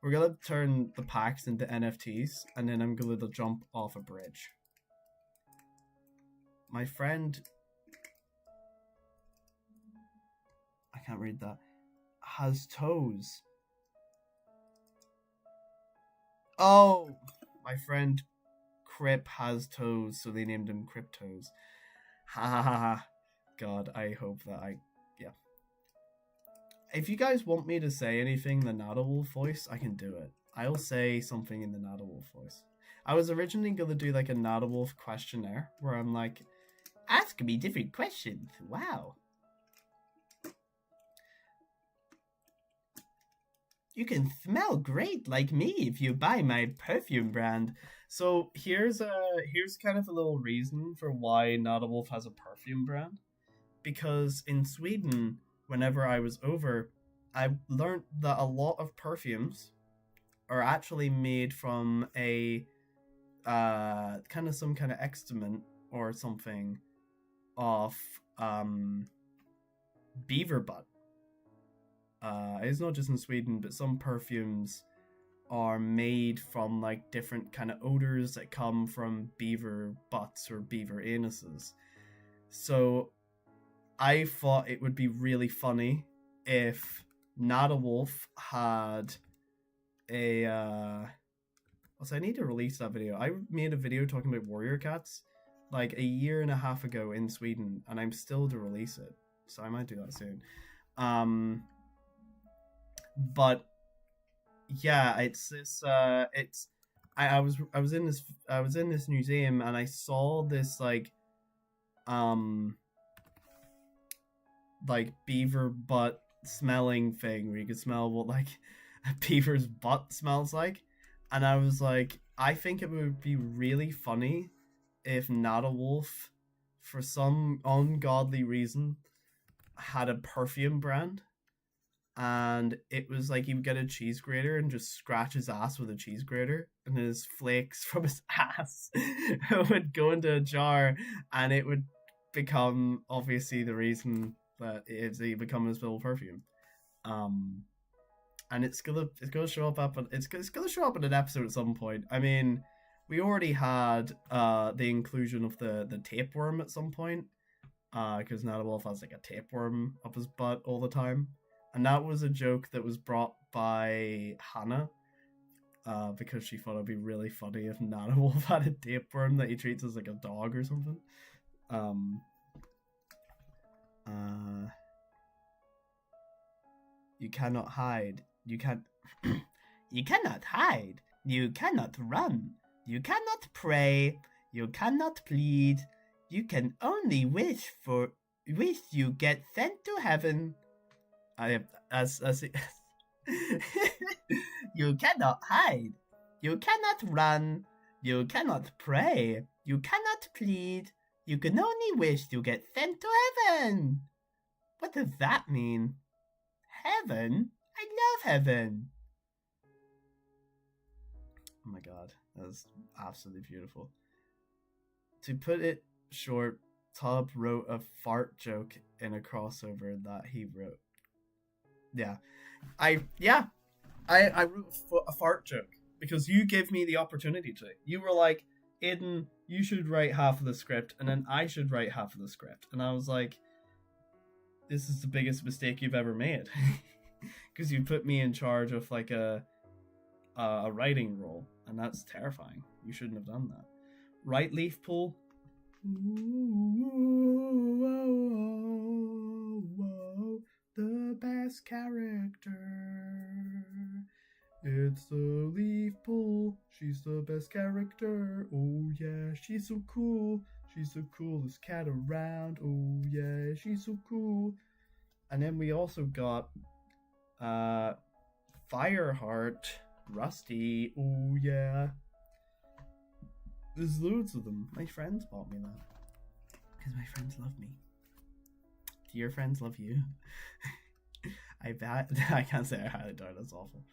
We're gonna turn the packs into NFTs, and then I'm gonna jump off a bridge. My friend... I can't read that. Has toes. Oh! My friend Crip has toes, so they named him Cryptos. Ha ha ha ha. God, I hope that yeah. If you guys want me to say anything in the Nadawolf voice, I can do it. I'll say something in the Nadawolf voice. I was originally going to do like a Nadawolf questionnaire, where I'm like, ask me different questions. Wow. You can smell great like me if you buy my perfume brand. So here's kind of a little reason for why Nadawolf has a perfume brand. Because in Sweden, whenever I was over, I learned that a lot of perfumes are actually made from a kind of some kind of excrement or something of beaver butt. It's not just in Sweden, but some perfumes are made from like different kind of odors that come from beaver butts or beaver anuses. So I thought it would be really funny if Nadawolf had a also I need to release that video. I made a video talking about warrior cats like a year and a half ago in Sweden, and I'm still to release it, so I might do that soon. But yeah, it's this it's I was in this museum, and I saw this like beaver butt smelling thing where you could smell what like a beaver's butt smells like, and I was like, I think it would be really funny if Nadawolf, for some ungodly reason, had a perfume brand, and it was like he would get a cheese grater and just scratch his ass with a cheese grater, and his flakes from his ass would go into a jar, and it would become obviously the reason that he become his little perfume. And it's gonna show up it's gonna show up in an episode at some point. I mean, we already had the inclusion of the tapeworm at some point, because Nadawolf has like a tapeworm up his butt all the time, and that was a joke that was brought by Hannah, because she thought it'd be really funny if Nadawolf had a tapeworm that he treats as like a dog or something. You cannot hide. You can't. You cannot hide. You cannot run. You cannot pray. You cannot plead. You can only wish you get sent to heaven. You cannot hide. You cannot run. You cannot pray. You cannot plead. You can only wish to get sent to heaven. What does that mean? Heaven? I love heaven. Oh my god, that's absolutely beautiful. To put it short, Tub wrote a fart joke in a crossover that he wrote. Yeah. I wrote a fart joke because you gave me the opportunity to. You were like, Aiden, you should write half of the script, and then I should write half of the script. And I was like, this is the biggest mistake you've ever made. Because you put me in charge of like a writing role, and that's terrifying. You shouldn't have done that. Right, Leaf Pool? The best character. It's the Leaf Pool. She's the best character. Oh yeah, she's so cool. She's the coolest cat around. Oh yeah, she's so cool. And then we also got Fireheart, Rusty. Oh yeah. There's loads of them. My friends bought me that. Because my friends love me. Do your friends love you? I bet. I can't say I highly doubt. That's awful.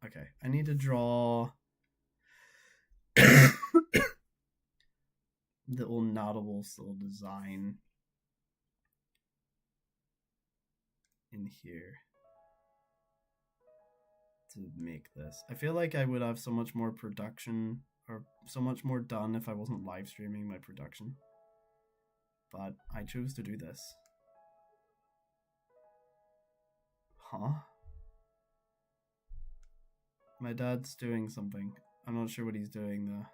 Okay, I need to draw the old Nautilus little design in here to make this. I feel like I would have so much more production or so much more done if I wasn't live streaming my production. But I chose to do this. Huh? My dad's doing something. I'm not sure what he's doing though.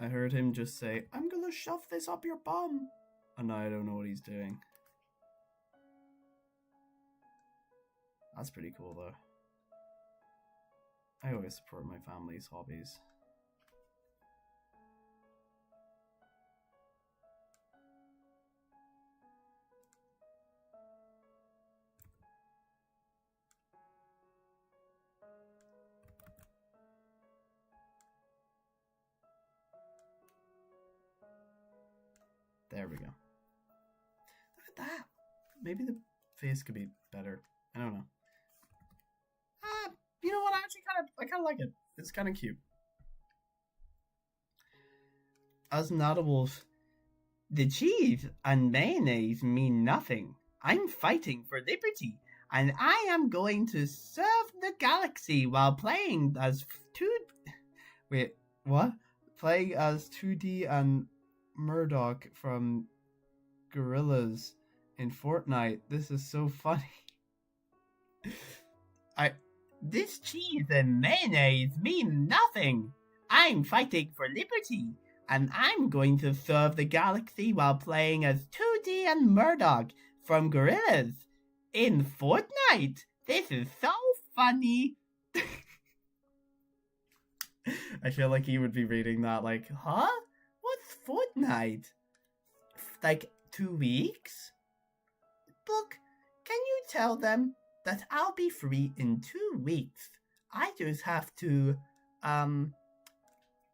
I heard him just say, "I'm gonna shove this up your bum." And now I don't know what he's doing. That's pretty cool though. I always support my family's hobbies. There we go. Look at that. Maybe the face could be better. I don't know. You know what? I kind of like it. It's kind of cute. As not a wolf, the cheese and mayonnaise mean nothing. I'm fighting for liberty, and I am going to serve the galaxy while playing as Wait, what? Playing as 2D and Murdoch from Gorillaz in Fortnite. This is so funny. This cheese and mayonnaise mean nothing. I'm fighting for liberty, and I'm going to serve the galaxy while playing as 2D and Murdoch from Gorillaz in Fortnite. This is so funny. I feel like he would be reading that like, huh? What's Fortnite? Like 2 weeks? Book, can you tell them that I'll be free in 2 weeks? I just have to, I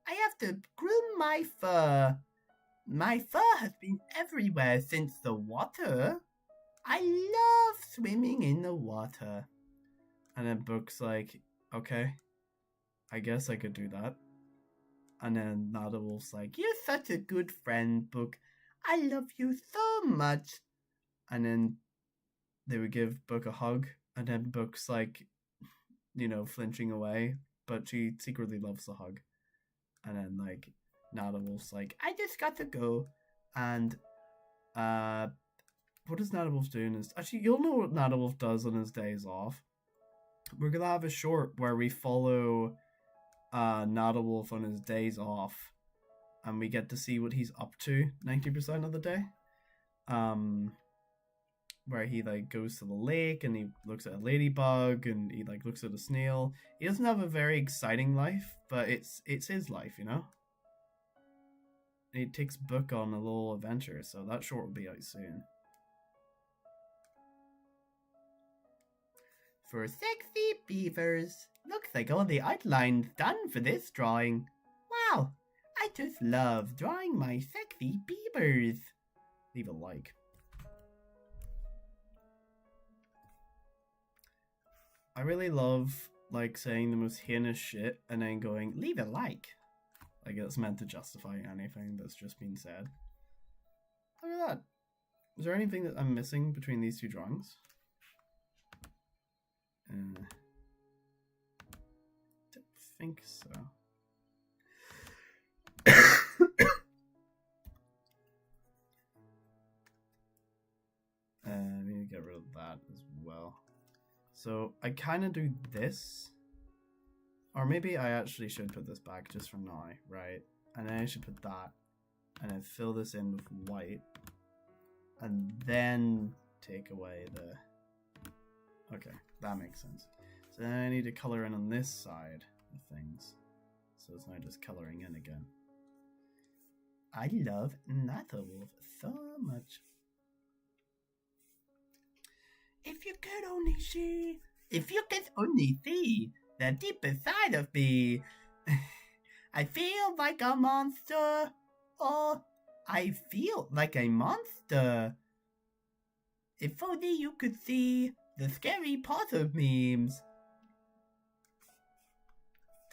have to groom my fur. My fur has been everywhere since the water. I love swimming in the water. And then Book's like, okay, I guess I could do that. And then Nadawolf's like, you're such a good friend, Book. I love you so much. And then they would give Book a hug. And then Book's like, flinching away. But she secretly loves the hug. And then, like, Nadawolf's like, I just got to go. And, what is Nadawolf doing? Actually, you'll know what Nadawolf does on his days off. We're gonna have a short where we follow Nadawolf on his days off. And we get to see what he's up to 90% of the day. Where he, like, goes to the lake and he looks at a ladybug and he, like, looks at a snail. He doesn't have a very exciting life, but it's his life, you know? And he takes Book on a little adventure, so that short will be out soon. For sexy beavers. Looks like all the outlines done for this drawing. Wow, I just love drawing my sexy beavers. Leave a like. I really love, like, saying the most heinous shit and then going, leave a like. Like, it's meant to justify anything that's just been said. Look at that. Is there anything that I'm missing between these two drawings? Don't think so. I need to get rid of that as well. So I kind of do this, or maybe I actually should put this back just for now, right? And then I should put that, and then fill this in with white, and then take away the. Okay, that makes sense. So then I need to color in on this side of things, so it's now just coloring in again. I love Nadawolf so much. If you could only see the deeper side of me, I feel like a monster, or I feel like a monster. If only you could see the scary part of memes.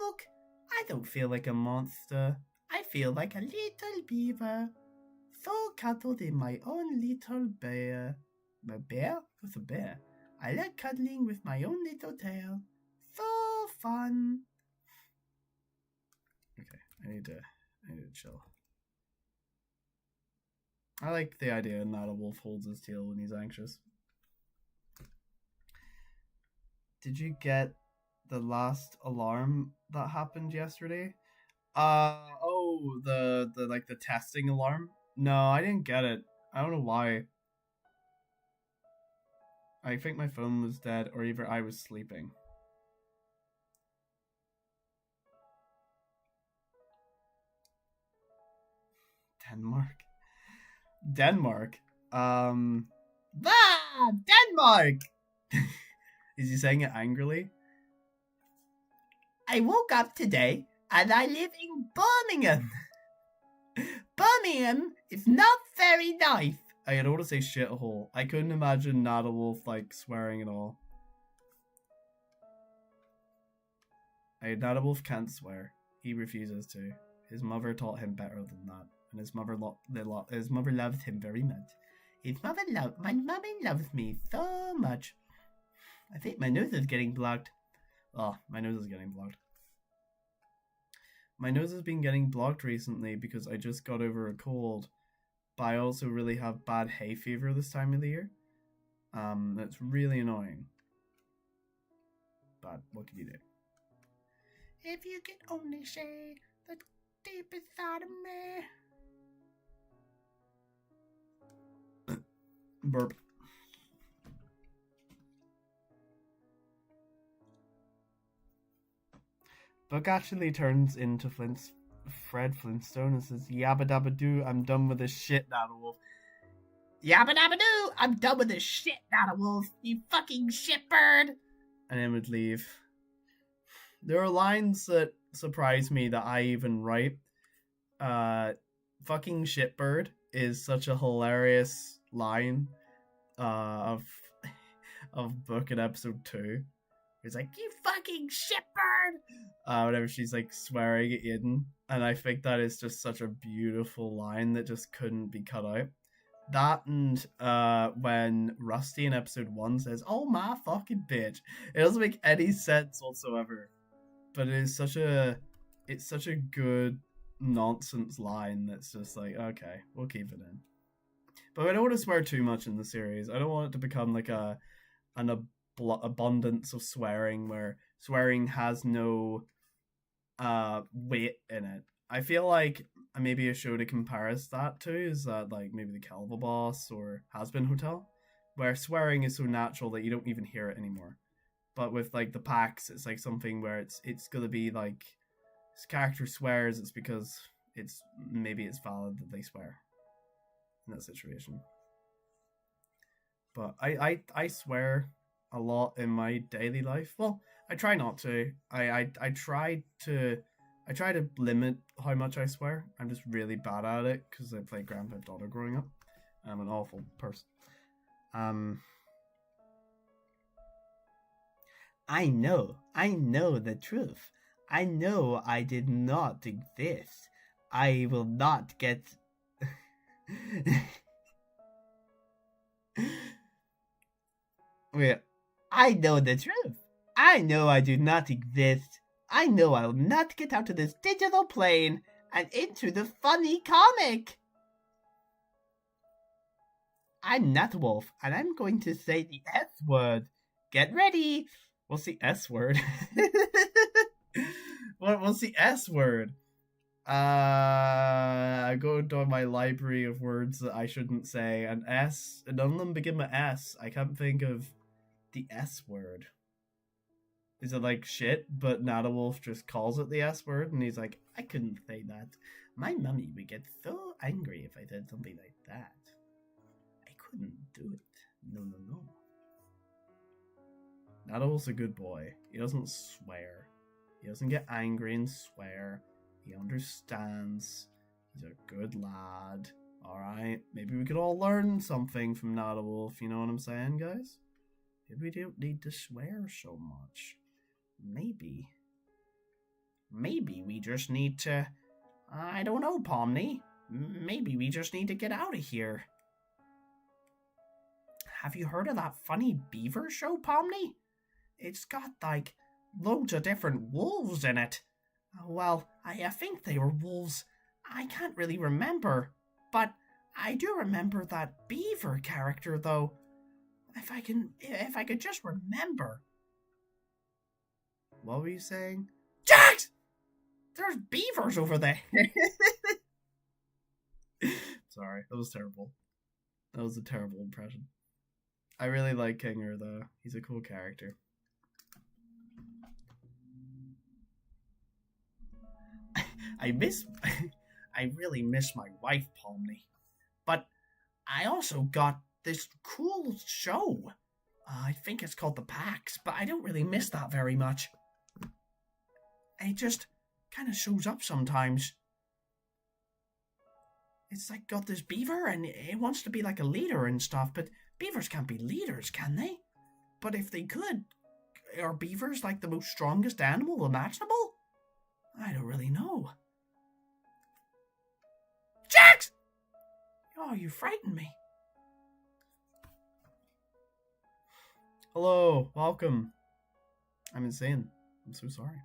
Look, I don't feel like a monster. I feel like a little beaver, so cuddled in my own little bear. A bear? What's a bear? I like cuddling with my own little tail. So fun. Okay, I need to chill. I like the idea that a wolf holds his tail when he's anxious. Did you get the last alarm that happened yesterday? Oh, the like the testing alarm? No, I didn't get it. I don't know why. I think my phone was dead, or either I was sleeping. Denmark? Denmark! Is he saying it angrily? I woke up today, and I live in Birmingham. Birmingham is not very nice. I don't want to say shithole. I couldn't imagine Nadawolf, like, swearing at all. Nadawolf can't swear. He refuses to. His mother taught him better than that. And his mother loves him very much. My mother loves me so much. I think my nose is getting blocked. Oh, my nose is getting blocked. My nose has been getting blocked recently because I just got over a cold. but I also really have bad hay fever this time of the year. That's really annoying. But what can you do? If you could only say the deepest thought of me. Burp. Book actually turns into Fred Flintstone and says, "Yabba dabba doo, I'm done with this shit, Natawolf." Yabba dabba doo, I'm done with this shit, Natawolf. You fucking shitbird. And then would leave. There are lines that surprise me that I even write. Fucking shitbird is such a hilarious line of book in episode 2. It's like, "You fucking shitbird!" Whenever she's like swearing at Eden. And I think that is just such a beautiful line that just couldn't be cut out. That and when Rusty in episode 1 says, "Oh my fucking bitch." It doesn't make any sense whatsoever. But it's such a good nonsense line that's just like, okay, we'll keep it in. But I don't want to swear too much in the series. I don't want it to become like an abundance of swearing where swearing has no weight in it. I feel like maybe a show to compare that to is that like maybe the Calva Boss or Has Been Hotel, where swearing is so natural that you don't even hear it anymore. But with like the packs, it's like something where it's gonna be like this character swears, it's because it's valid that they swear in that situation. But I swear a lot in my daily life. Well, I try not to. I try to limit how much I swear. I'm just really bad at it because I played Grand Theft Auto growing up. I'm an awful person. I know the truth. I know I did not exist. I will not get... Wait, I know the truth. I know I do not exist. I know I'll not get out of this digital plane and into the funny comic. I'm Natawolf, and I'm going to say the S word. Get ready. What's the S word? What's the S word? I go down my library of words that I shouldn't say, and S, none of them begin with S. I can't think of the S word. Is it like shit, but Natawolf just calls it the S word, and he's like, "I couldn't say that. My mummy would get so angry if I said something like that. I couldn't do it. No. Natawolf's a good boy. He doesn't swear. He doesn't get angry and swear. He understands. He's a good lad. Alright? Maybe we could all learn something from Natawolf, you know what I'm saying, guys? Maybe we don't need to swear so much. Maybe we just need to... I don't know, Pomni. Maybe we just need to get out of here. Have you heard of that funny beaver show, Pomni? It's got, like, loads of different wolves in it. Well, I think they were wolves. I can't really remember. But I do remember that beaver character, though. If I could just remember. What were you saying? Jax! There's beavers over there. Sorry, that was terrible. That was a terrible impression. I really like Kinger, though. He's a cool character. I really miss my wife, Pomni. But I also got this cool show. I think it's called The Pax, but I don't really miss that very much. It just kind of shows up sometimes. It's like got this beaver and it wants to be like a leader and stuff, but beavers can't be leaders, can they? But if they could, are beavers like the most strongest animal imaginable? I don't really know. Jax! Oh, you frightened me. Hello, welcome. I'm insane. I'm so sorry.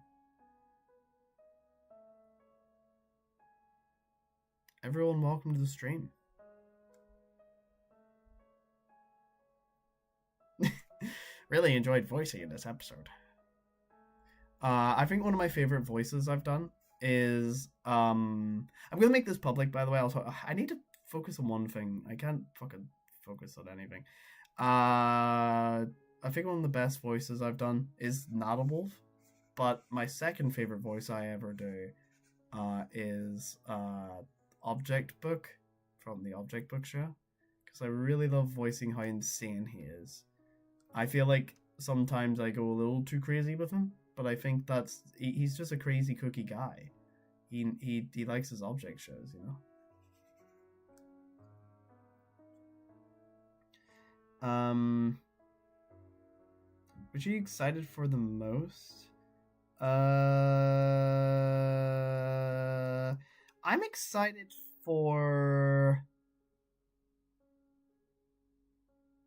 Everyone, welcome to the stream. really enjoyed voicing in this episode. I think one of my favorite voices I've done is I'm gonna make this public, by the way. I need to focus on one thing. I can't fucking focus on anything. I think one of the best voices I've done is Nadalwolf, but my second favorite voice I ever do is Object Book from the Object Book show, because I really love voicing how insane he is. I feel like sometimes I go a little too crazy with him, but I think he's just a crazy cookie guy. He likes his object shows, you know. Which are you excited for the most? I'm excited for.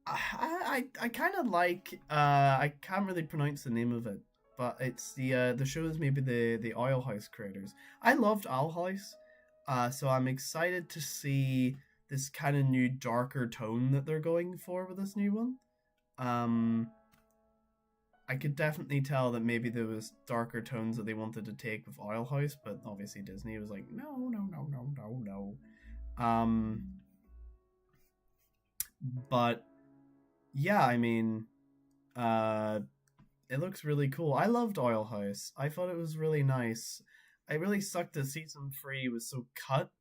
I kind of like. I can't really pronounce the name of it, but it's the show is maybe the Owl House creators. I loved Owl House, so I'm excited to see this kind of new darker tone that they're going for with this new one. I could definitely tell that maybe there was darker tones that they wanted to take with Owl House, but obviously Disney was like, no. But yeah, I mean, it looks really cool. I loved Owl House. I thought it was really nice. I really sucked that season 3 was so cut,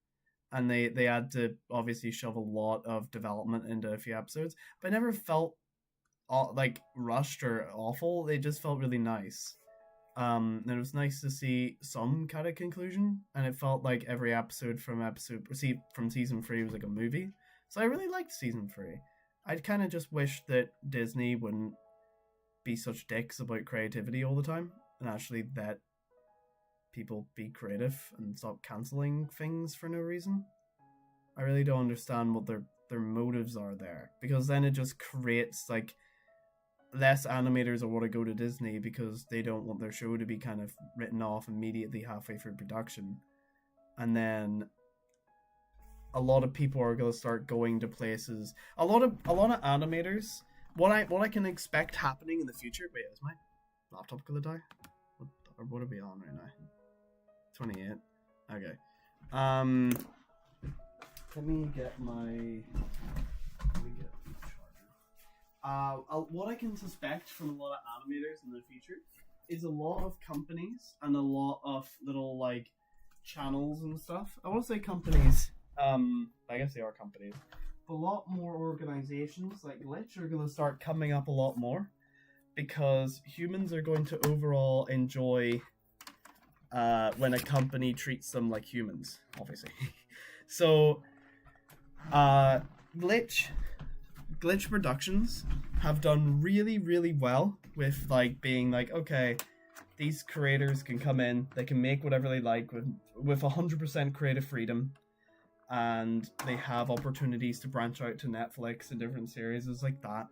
and they had to obviously shove a lot of development into a few episodes, but I never felt like rushed or awful. They just felt really nice. And it was nice to see some kind of conclusion, and it felt like every episode from season 3 was like a movie. So I really liked season 3. I kind of just wish that Disney wouldn't be such dicks about creativity all the time, and actually let people be creative and stop canceling things for no reason. I really don't understand what their motives are there, because then it just creates like less animators will want to go to Disney because they don't want their show to be kind of written off immediately halfway through production. And then a lot of people are going to start going to places. A lot of animators. What I can expect happening in the future. Wait, is my laptop going to die? What are we on right now? 28. Okay. Let me get my. What I can suspect from a lot of animators in the future is a lot of companies and a lot of little like channels and stuff. I want to say companies. I guess they are companies. A lot more organizations like Glitch are going to start coming up a lot more, because humans are going to overall enjoy when a company treats them like humans, obviously. So, Glitch Productions have done really, really well with like being like, okay, these creators can come in, they can make whatever they like with 100% creative freedom, and they have opportunities to branch out to Netflix and different series like that.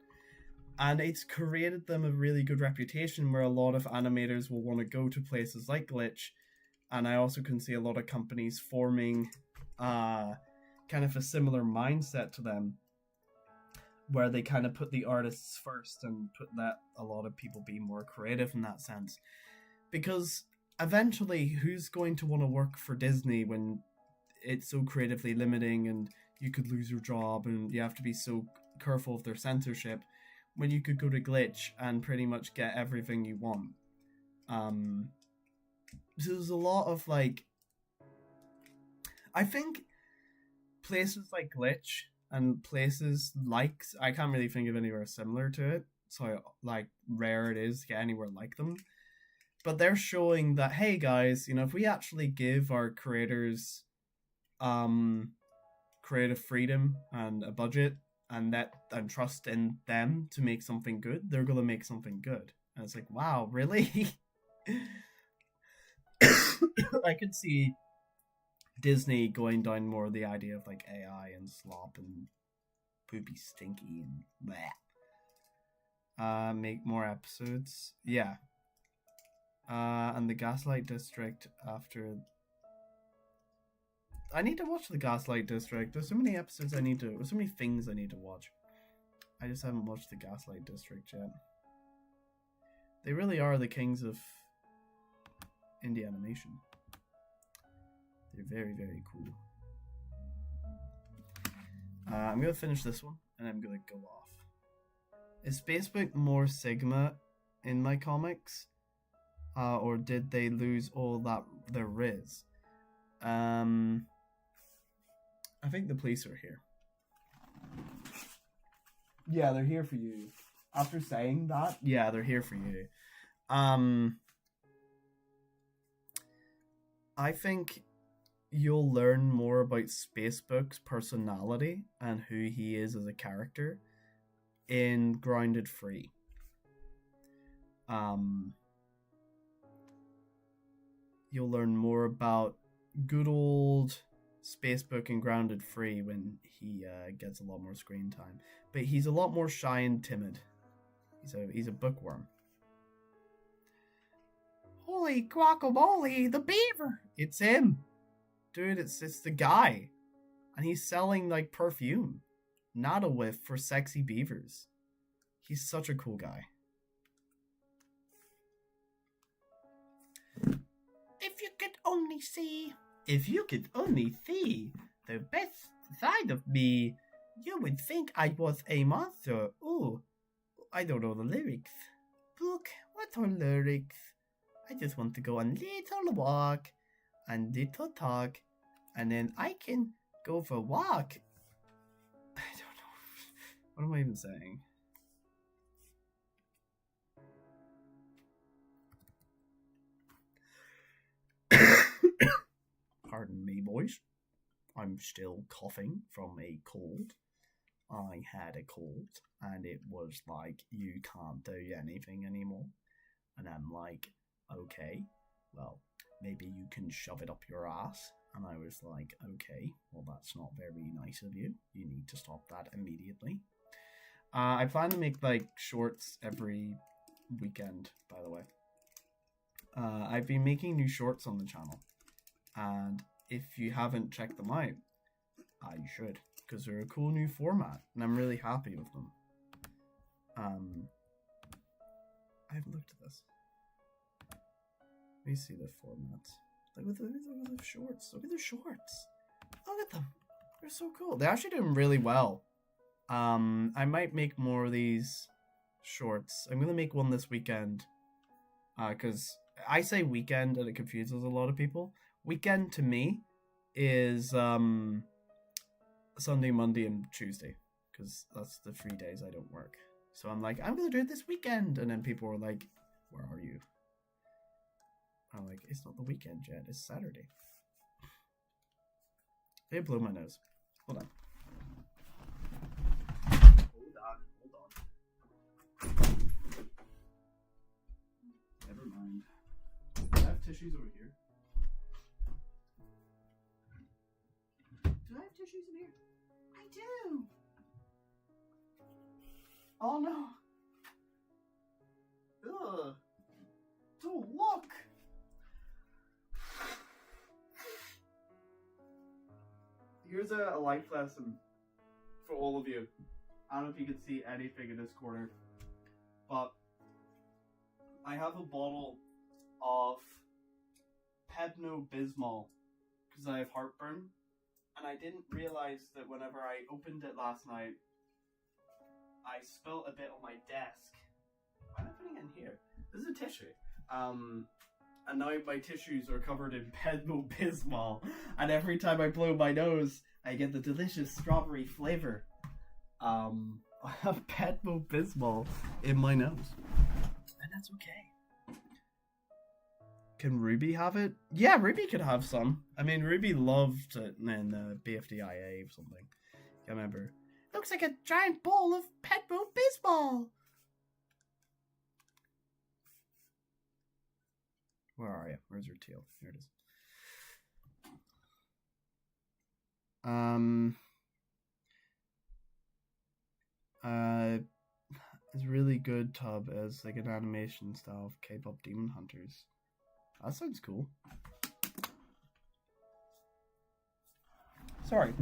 And it's created them a really good reputation where a lot of animators will want to go to places like Glitch. And I also can see a lot of companies forming kind of a similar mindset to them, where they kind of put the artists first and let a lot of people be more creative in that sense. Because eventually, who's going to want to work for Disney when it's so creatively limiting and you could lose your job and you have to be so careful of their censorship, when you could go to Glitch and pretty much get everything you want? So there's a lot of like, I think places like Glitch and places like, I can't really think of anywhere similar to it, so like rare it is to get anywhere like them, but they're showing that, hey guys, you know, if we actually give our creators creative freedom and a budget and trust in them to make something good, they're gonna make something good. And it's like, wow, really? I could see Disney going down more the idea of like AI and slop and poopy stinky and bleh. Make more episodes. Yeah. And the Gaslight District after. I need to watch the Gaslight District. There's so many episodes there's so many things I need to watch. I just haven't watched the Gaslight District yet. They really are the kings of indie animation. They're very, very cool. I'm gonna finish this one, and I'm gonna go off. Is Facebook more Sigma in my comics? Or did they lose all that their Riz? I think the police are here. Yeah, they're here for you. After saying that, yeah, they're here for you. I think you'll learn more about Spacebook's personality and who he is as a character in Grounded Free. You'll learn more about good old Spacebook and Grounded Free when he gets a lot more screen time. But he's a lot more shy and timid. He's a bookworm. Holy guacamole, the beaver! It's him! Dude, it's the guy. And he's selling, like, perfume. Not a whiff for sexy beavers. He's such a cool guy. If you could only see the best side of me, you would think I was a monster. Ooh, I don't know the lyrics. Look, what are lyrics? I just want to go on little walk and little talk, and then I can go for a walk. I don't know. What am I even saying? Pardon me, boys. I'm still coughing from a cold. I had a cold, and it was like, you can't do anything anymore. And I'm like, okay, well, maybe you can shove it up your ass. And I was like, okay, well, that's not very nice of you. You need to stop that immediately. I plan to make, like, shorts every weekend, by the way. I've been making new shorts on the channel. And if you haven't checked them out, you should. Because they're a cool new format. And I'm really happy with them. I haven't looked at this. Let me see the formats. Look at the shorts. Look at the shorts. Look at them. They're so cool. They're actually doing really well. I might make more of these shorts. I'm gonna make one this weekend. Because I say weekend and it confuses a lot of people. Weekend to me is Sunday, Monday, and Tuesday. Because that's the 3 days I don't work. So I'm like, I'm gonna do it this weekend. And then people are like, where are you? I'm like, it's not the weekend yet, it's Saturday. They blow my nose. Hold on. Hold on. Never mind. I have tissues over here. Do I have tissues in here? I do! Oh no! Ugh! Don't look! Here's a life lesson for all of you. I don't know if you can see anything in this corner, but I have a bottle of Pepto-Bismol because I have heartburn, and I didn't realize that whenever I opened it last night, I spilt a bit on my desk. Why am I putting it in here? This is a tissue. And now my tissues are covered in Pepto-Bismol, and every time I blow my nose, I get the delicious strawberry flavor. I have Pepto-Bismol in my nose, and that's okay. Can Ruby have it? Yeah, Ruby could have some. I mean, Ruby loved it in BFDIA or something. Can't remember. Looks like a giant bowl of Pepto-Bismol. Where are you? Where's your tail? Here it is. It's really good, Tub, as like an animation style of K-pop Demon Hunters. That sounds cool. Sorry,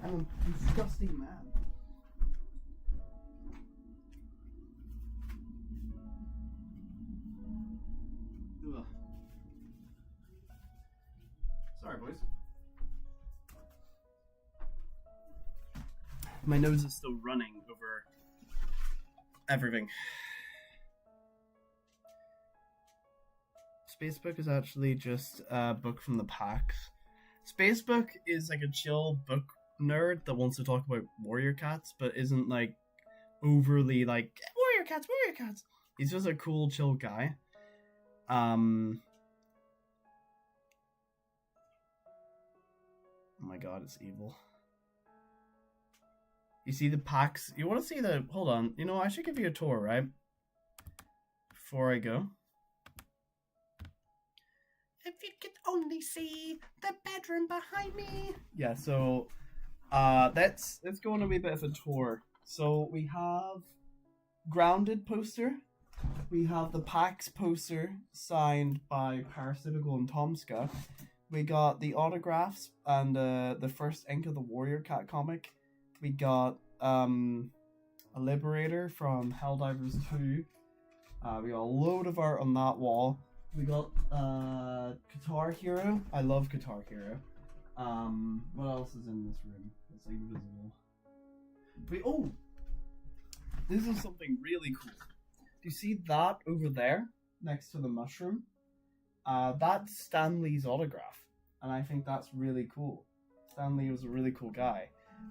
I'm a disgusting man. boys. My nose is still running over everything. Spacebook is actually just a book from the PAX. Spacebook is like a chill book nerd that wants to talk about warrior cats, but isn't like overly like warrior cats, warrior cats. He's just a cool, chill guy. Oh my god, it's evil. You see the PAX? You want to see the... Hold on. You know, I should give you a tour, right? Before I go. If you could only see the bedroom behind me. Yeah, so... let's go on a wee bit of a tour. So, we have... Grounded poster. We have the PAX poster signed by Parasitical and Tomska. We got the autographs and the first ink of the Warrior Cat comic. We got a Liberator from Helldivers 2. We got a load of art on that wall. We got Guitar Hero. I love Guitar Hero. What else is in this room? It's like visible. This is something really cool. Do you see that over there next to the mushroom? That's Stan Lee's autograph, and I think that's really cool. Stan Lee was a really cool guy.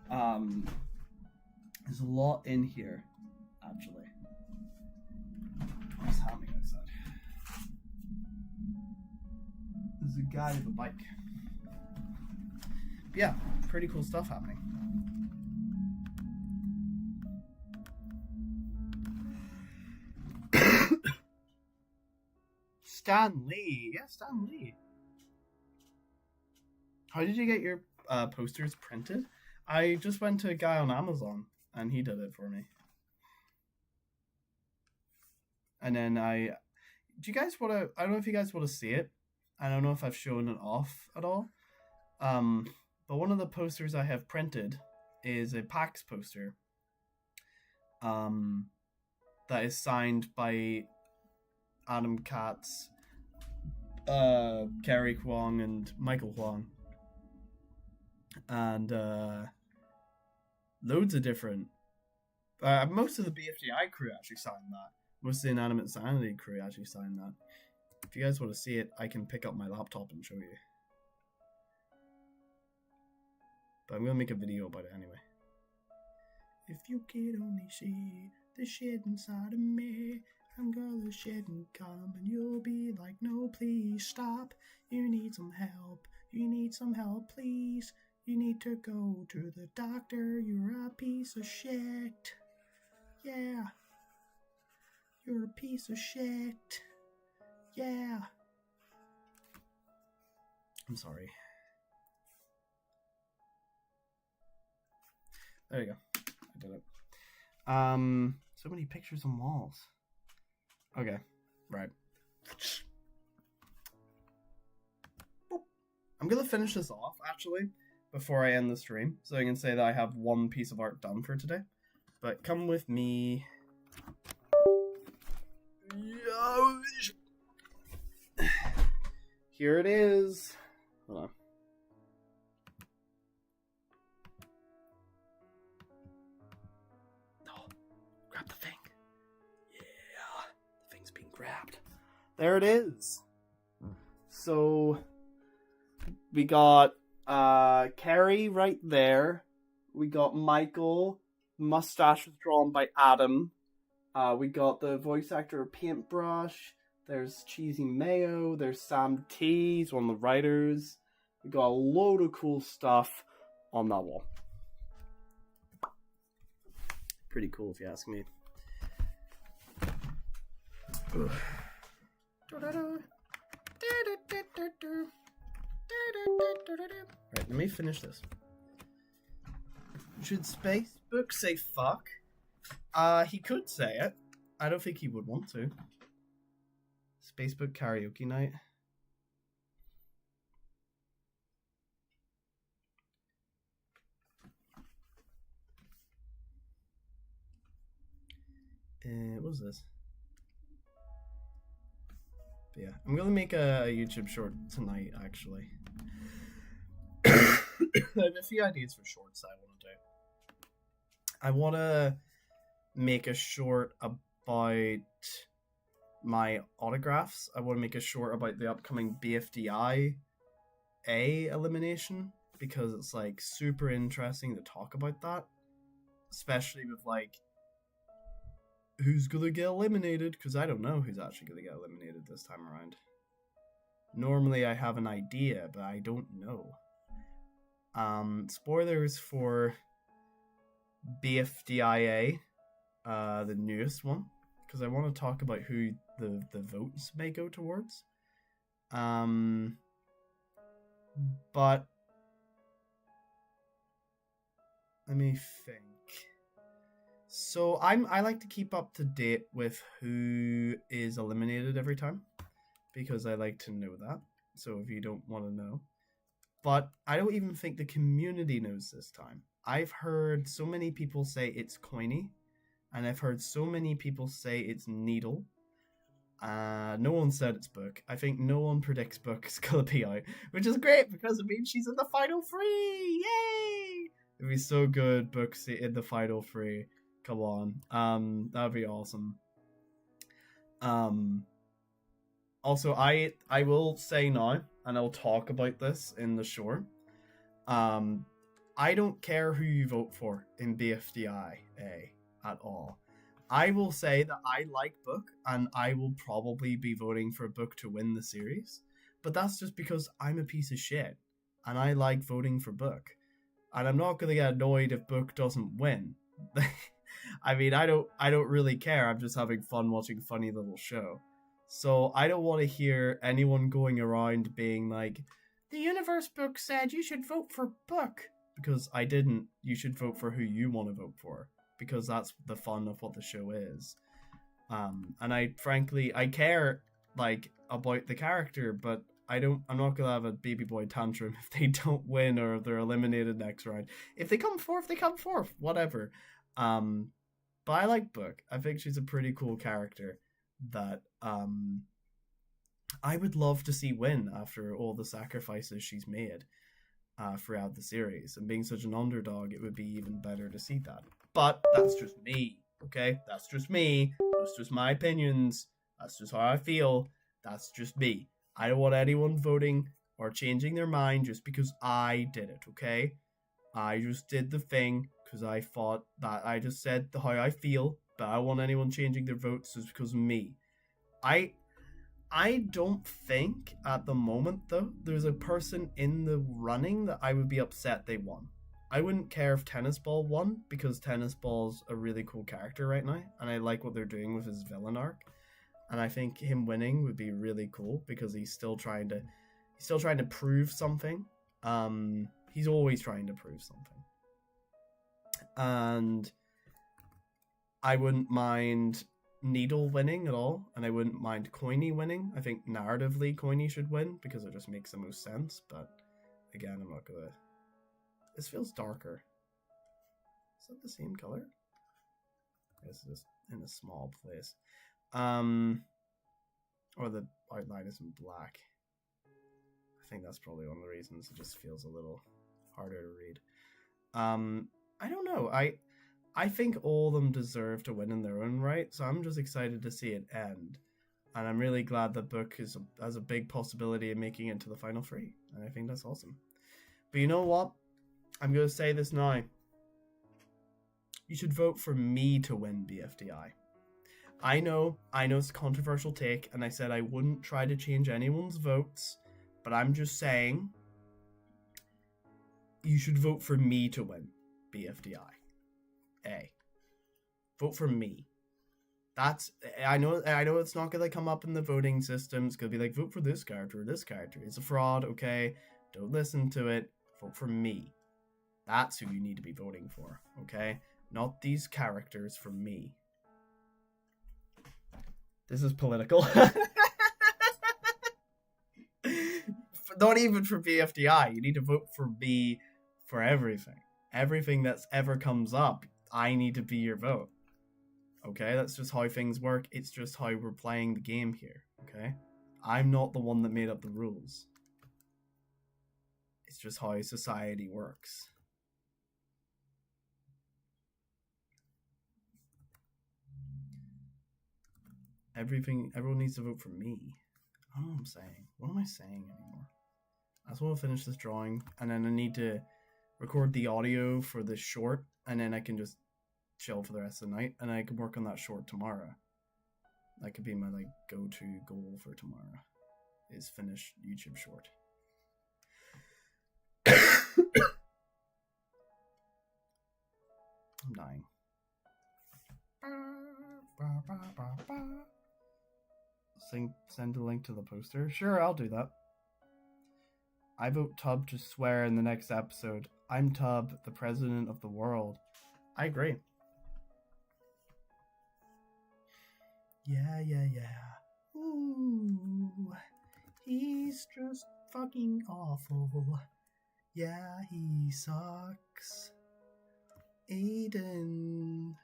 There's a lot in here, actually. What's happening outside? There's a guy with a bike. But yeah, pretty cool stuff happening. Stan Lee. Yeah, Stan Lee. How did you get your posters printed? I just went to a guy on Amazon and he did it for me. And then do you guys want to, I don't know if you guys want to see it. I don't know if I've shown it off at all. But one of the posters I have printed is a PAX poster. That is signed by Adam Katz, Kerry Kwong, and Michael Kwong. And loads of different... most of the BFDI crew actually signed that. Most of the Inanimate Sanity crew actually signed that. If you guys want to see it, I can pick up my laptop and show you. But I'm going to make a video about it anyway. If you could only see the shit inside of me, I'm gonna shed and come, and you'll be like, no, please stop. You need some help. You need some help, please. You need to go to the doctor. You're a piece of shit. Yeah. You're a piece of shit. Yeah. I'm sorry. There you go. I did it. So many pictures on walls. Okay, right. I'm gonna finish this off, actually, before I end the stream, so I can say that I have one piece of art done for today. But come with me. Here it is. Hold on. Grab the thing. Yeah, the thing's being grabbed. There it is. So we got Carrie right there. We got Michael. Mustache was drawn by Adam. We got the voice actor of Paintbrush. There's Cheesy Mayo. There's Sam T. He's one of the writers. We got a load of cool stuff on that wall. Pretty cool, if you ask me. Right, let me finish this. Should Spacebook say fuck? He could say it. I don't think he would want to. Spacebook karaoke night. What was this? But yeah, I'm gonna make a YouTube short tonight, actually. I have a few ideas for shorts that I want to do. I want to make a short about my autographs. I want to make a short about the upcoming BFDI A elimination, because it's like super interesting to talk about that, especially with like who's gonna get eliminated, because I don't know who's actually gonna get eliminated this time around. Normally I have an idea, but I don't know. Spoilers for BFDIA, the newest one, because I want to talk about who the votes may go towards. But let me think. So I like to keep up to date with who is eliminated every time, because I like to know that. So if you don't want to know. But I don't even think the community knows this time. I've heard so many people say it's Coiny, and I've heard so many people say it's Needle. No one said it's Book. I think no one predicts Book is gonna be out, which is great because it means she's in the final three. Yay! It'd be so good, Book's in the final three. Come on, that'd be awesome. Also, I will say now, and I'll talk about this in the short. I don't care who you vote for in BFDI at all. I will say that I like Book, and I will probably be voting for Book to win the series. But that's just because I'm a piece of shit, and I like voting for Book. And I'm not gonna get annoyed if Book doesn't win. I mean, I don't really care. I'm just having fun watching a funny little show. So I don't want to hear anyone going around being like, the Universe Book said you should vote for Book. Because I didn't. You should vote for who you want to vote for, because that's the fun of what the show is. And I frankly care like about the character, but I'm not gonna have a baby boy tantrum if they don't win or if they're eliminated next round. If they come fourth, they come fourth, whatever. But I like Book. I think she's a pretty cool character that I would love to see win after all the sacrifices she's made throughout the series. And being such an underdog, it would be even better to see that. But that's just me, okay? That's just me. That's just my opinions. That's just how I feel. That's just me. I don't want anyone voting or changing their mind just because I did it, okay? I just did the thing because I thought that I just said how I feel, but I don't want anyone changing their votes just because of me. I don't think at the moment, though, there's a person in the running that I would be upset they won. I wouldn't care if Tennis Ball won, because Tennis Ball's a really cool character right now, and I like what they're doing with his villain arc. And I think him winning would be really cool, because he's still trying to prove something. He's always trying to prove something. And I wouldn't mind Needle winning at all, and I wouldn't mind Coiny winning. I think narratively Coiny should win because it just makes the most sense, but again, I'm not gonna. This feels darker. Is that the same color? It's just in a small place. Or the outline is in black. I think that's probably one of the reasons it just feels a little harder to read. I don't know. I think all of them deserve to win in their own right, so I'm just excited to see it end. And I'm really glad that Book has a big possibility of making it to the final three, and I think that's awesome. But you know what? I'm going to say this now. You should vote for me to win BFDI. I know it's a controversial take, and I said I wouldn't try to change anyone's votes, but I'm just saying you should vote for me to win BFDI. Vote for me. I know it's not gonna come up in the voting system. It's gonna be like, vote for this character or this character. It's a fraud, okay? Don't listen to it. Vote for me. That's who you need to be voting for, okay? Not these characters, for me. This is political. Not even for BFDI. You need to vote for me for everything. Everything that's ever comes up, I need to be your vote. Okay, that's just how things work. It's just how we're playing the game here, okay? I'm not the one that made up the rules. It's just how society works. Everyone needs to vote for me. I don't know what I'm saying. What am I saying anymore? I just want to finish this drawing, and then I need to record the audio for this short, and then I can just chill for the rest of the night, and I can work on that short tomorrow. That could be my like go-to goal for tomorrow, is finish YouTube short. I'm dying. Send a link to the poster. Sure, I'll do that. I vote Tub to swear in the next episode. I'm Tub, the president of the world. I agree. Yeah. Ooh, he's just fucking awful. Yeah, he sucks. Aiden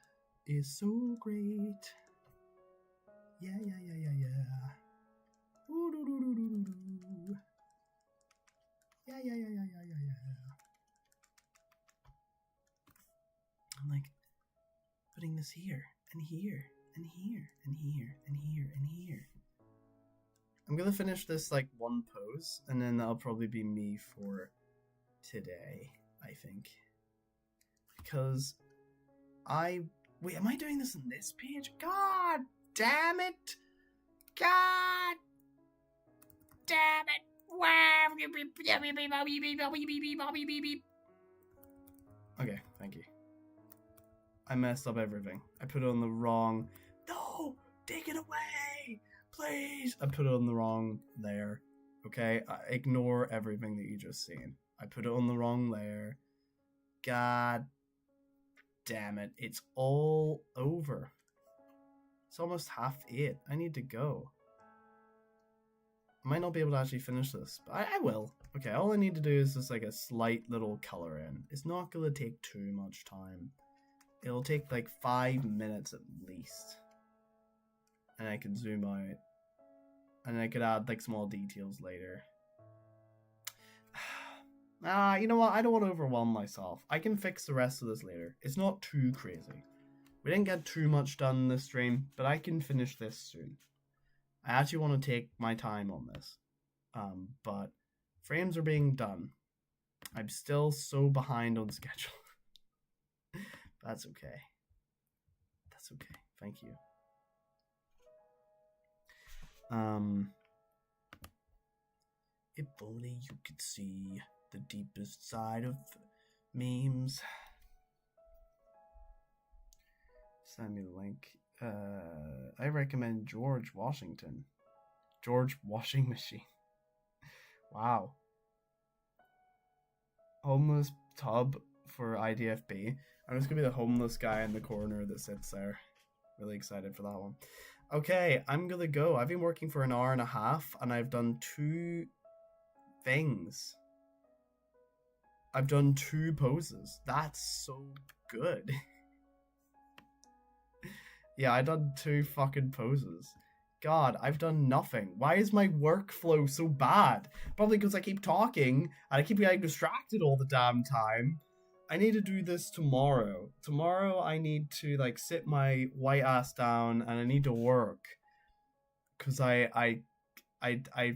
is so great. Yeah. Ooh, doo. Yeah. I'm like putting this here and here and here and here and here and here. I'm gonna finish this like one pose, and then that'll probably be me for today, I think. Because wait, am I doing this on this page? God damn it! God damn it! Okay, thank you. I messed up everything. I put it on the wrong... No! Take it away! Please! I put it on the wrong layer. Okay? Ignore everything that you just seen. I put it on the wrong layer. God damn it. It's all over. It's almost 8:30. I need to go. I might not be able to actually finish this, but I will. Okay, all I need to do is just like a slight little color in. It's not going to take too much time. It'll take like 5 minutes at least. And I can zoom out. And I could add like small details later. You know what? I don't want to overwhelm myself. I can fix the rest of this later. It's not too crazy. We didn't get too much done in this stream, but I can finish this soon. I actually want to take my time on this. But frames are being done. I'm still so behind on schedule. That's okay. That's okay. Thank you. If only you could see the deepest side of memes. Send me the link. I recommend George Washington. George Washing Machine. Wow. Homeless Tub for IDFB. I'm just gonna be the homeless guy in the corner that sits there. Really excited for that one. Okay, I'm gonna go. I've been working for an hour and a half, and I've done 2 things. I've done 2 poses. That's so good. Yeah, I done 2 fucking poses. God, I've done nothing. Why is my workflow so bad? Probably because I keep talking, and I keep getting distracted all the damn time. I need to do this tomorrow. Tomorrow I need to like sit my white ass down and I need to work. Cause I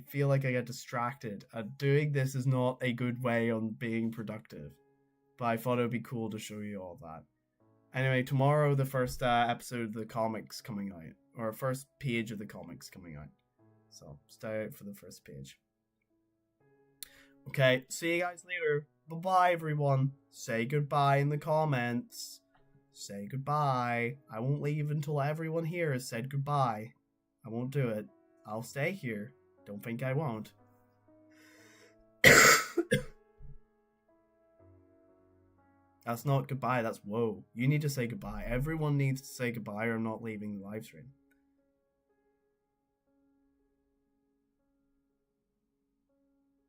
feel like I get distracted. Doing this is not a good way on being productive. But I thought it would be cool to show you all that. Anyway, tomorrow the first episode of the comics coming out. Or first page of the comics coming out. So stay out for the first page. Okay, see you guys later. Bye-bye, everyone. Say goodbye in the comments. Say goodbye. I won't leave until everyone here has said goodbye. I won't do it. I'll stay here. Don't think I won't. That's not goodbye, that's whoa. You need to say goodbye. Everyone needs to say goodbye or I'm not leaving the live stream.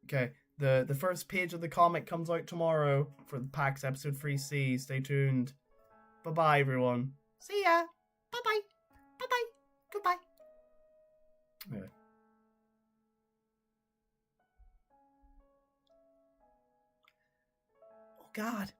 Okay. The first page of the comic comes out tomorrow for the PAX episode 3C. Stay tuned. Bye-bye, everyone. See ya. Bye-bye. Bye-bye. Goodbye. Yeah. God.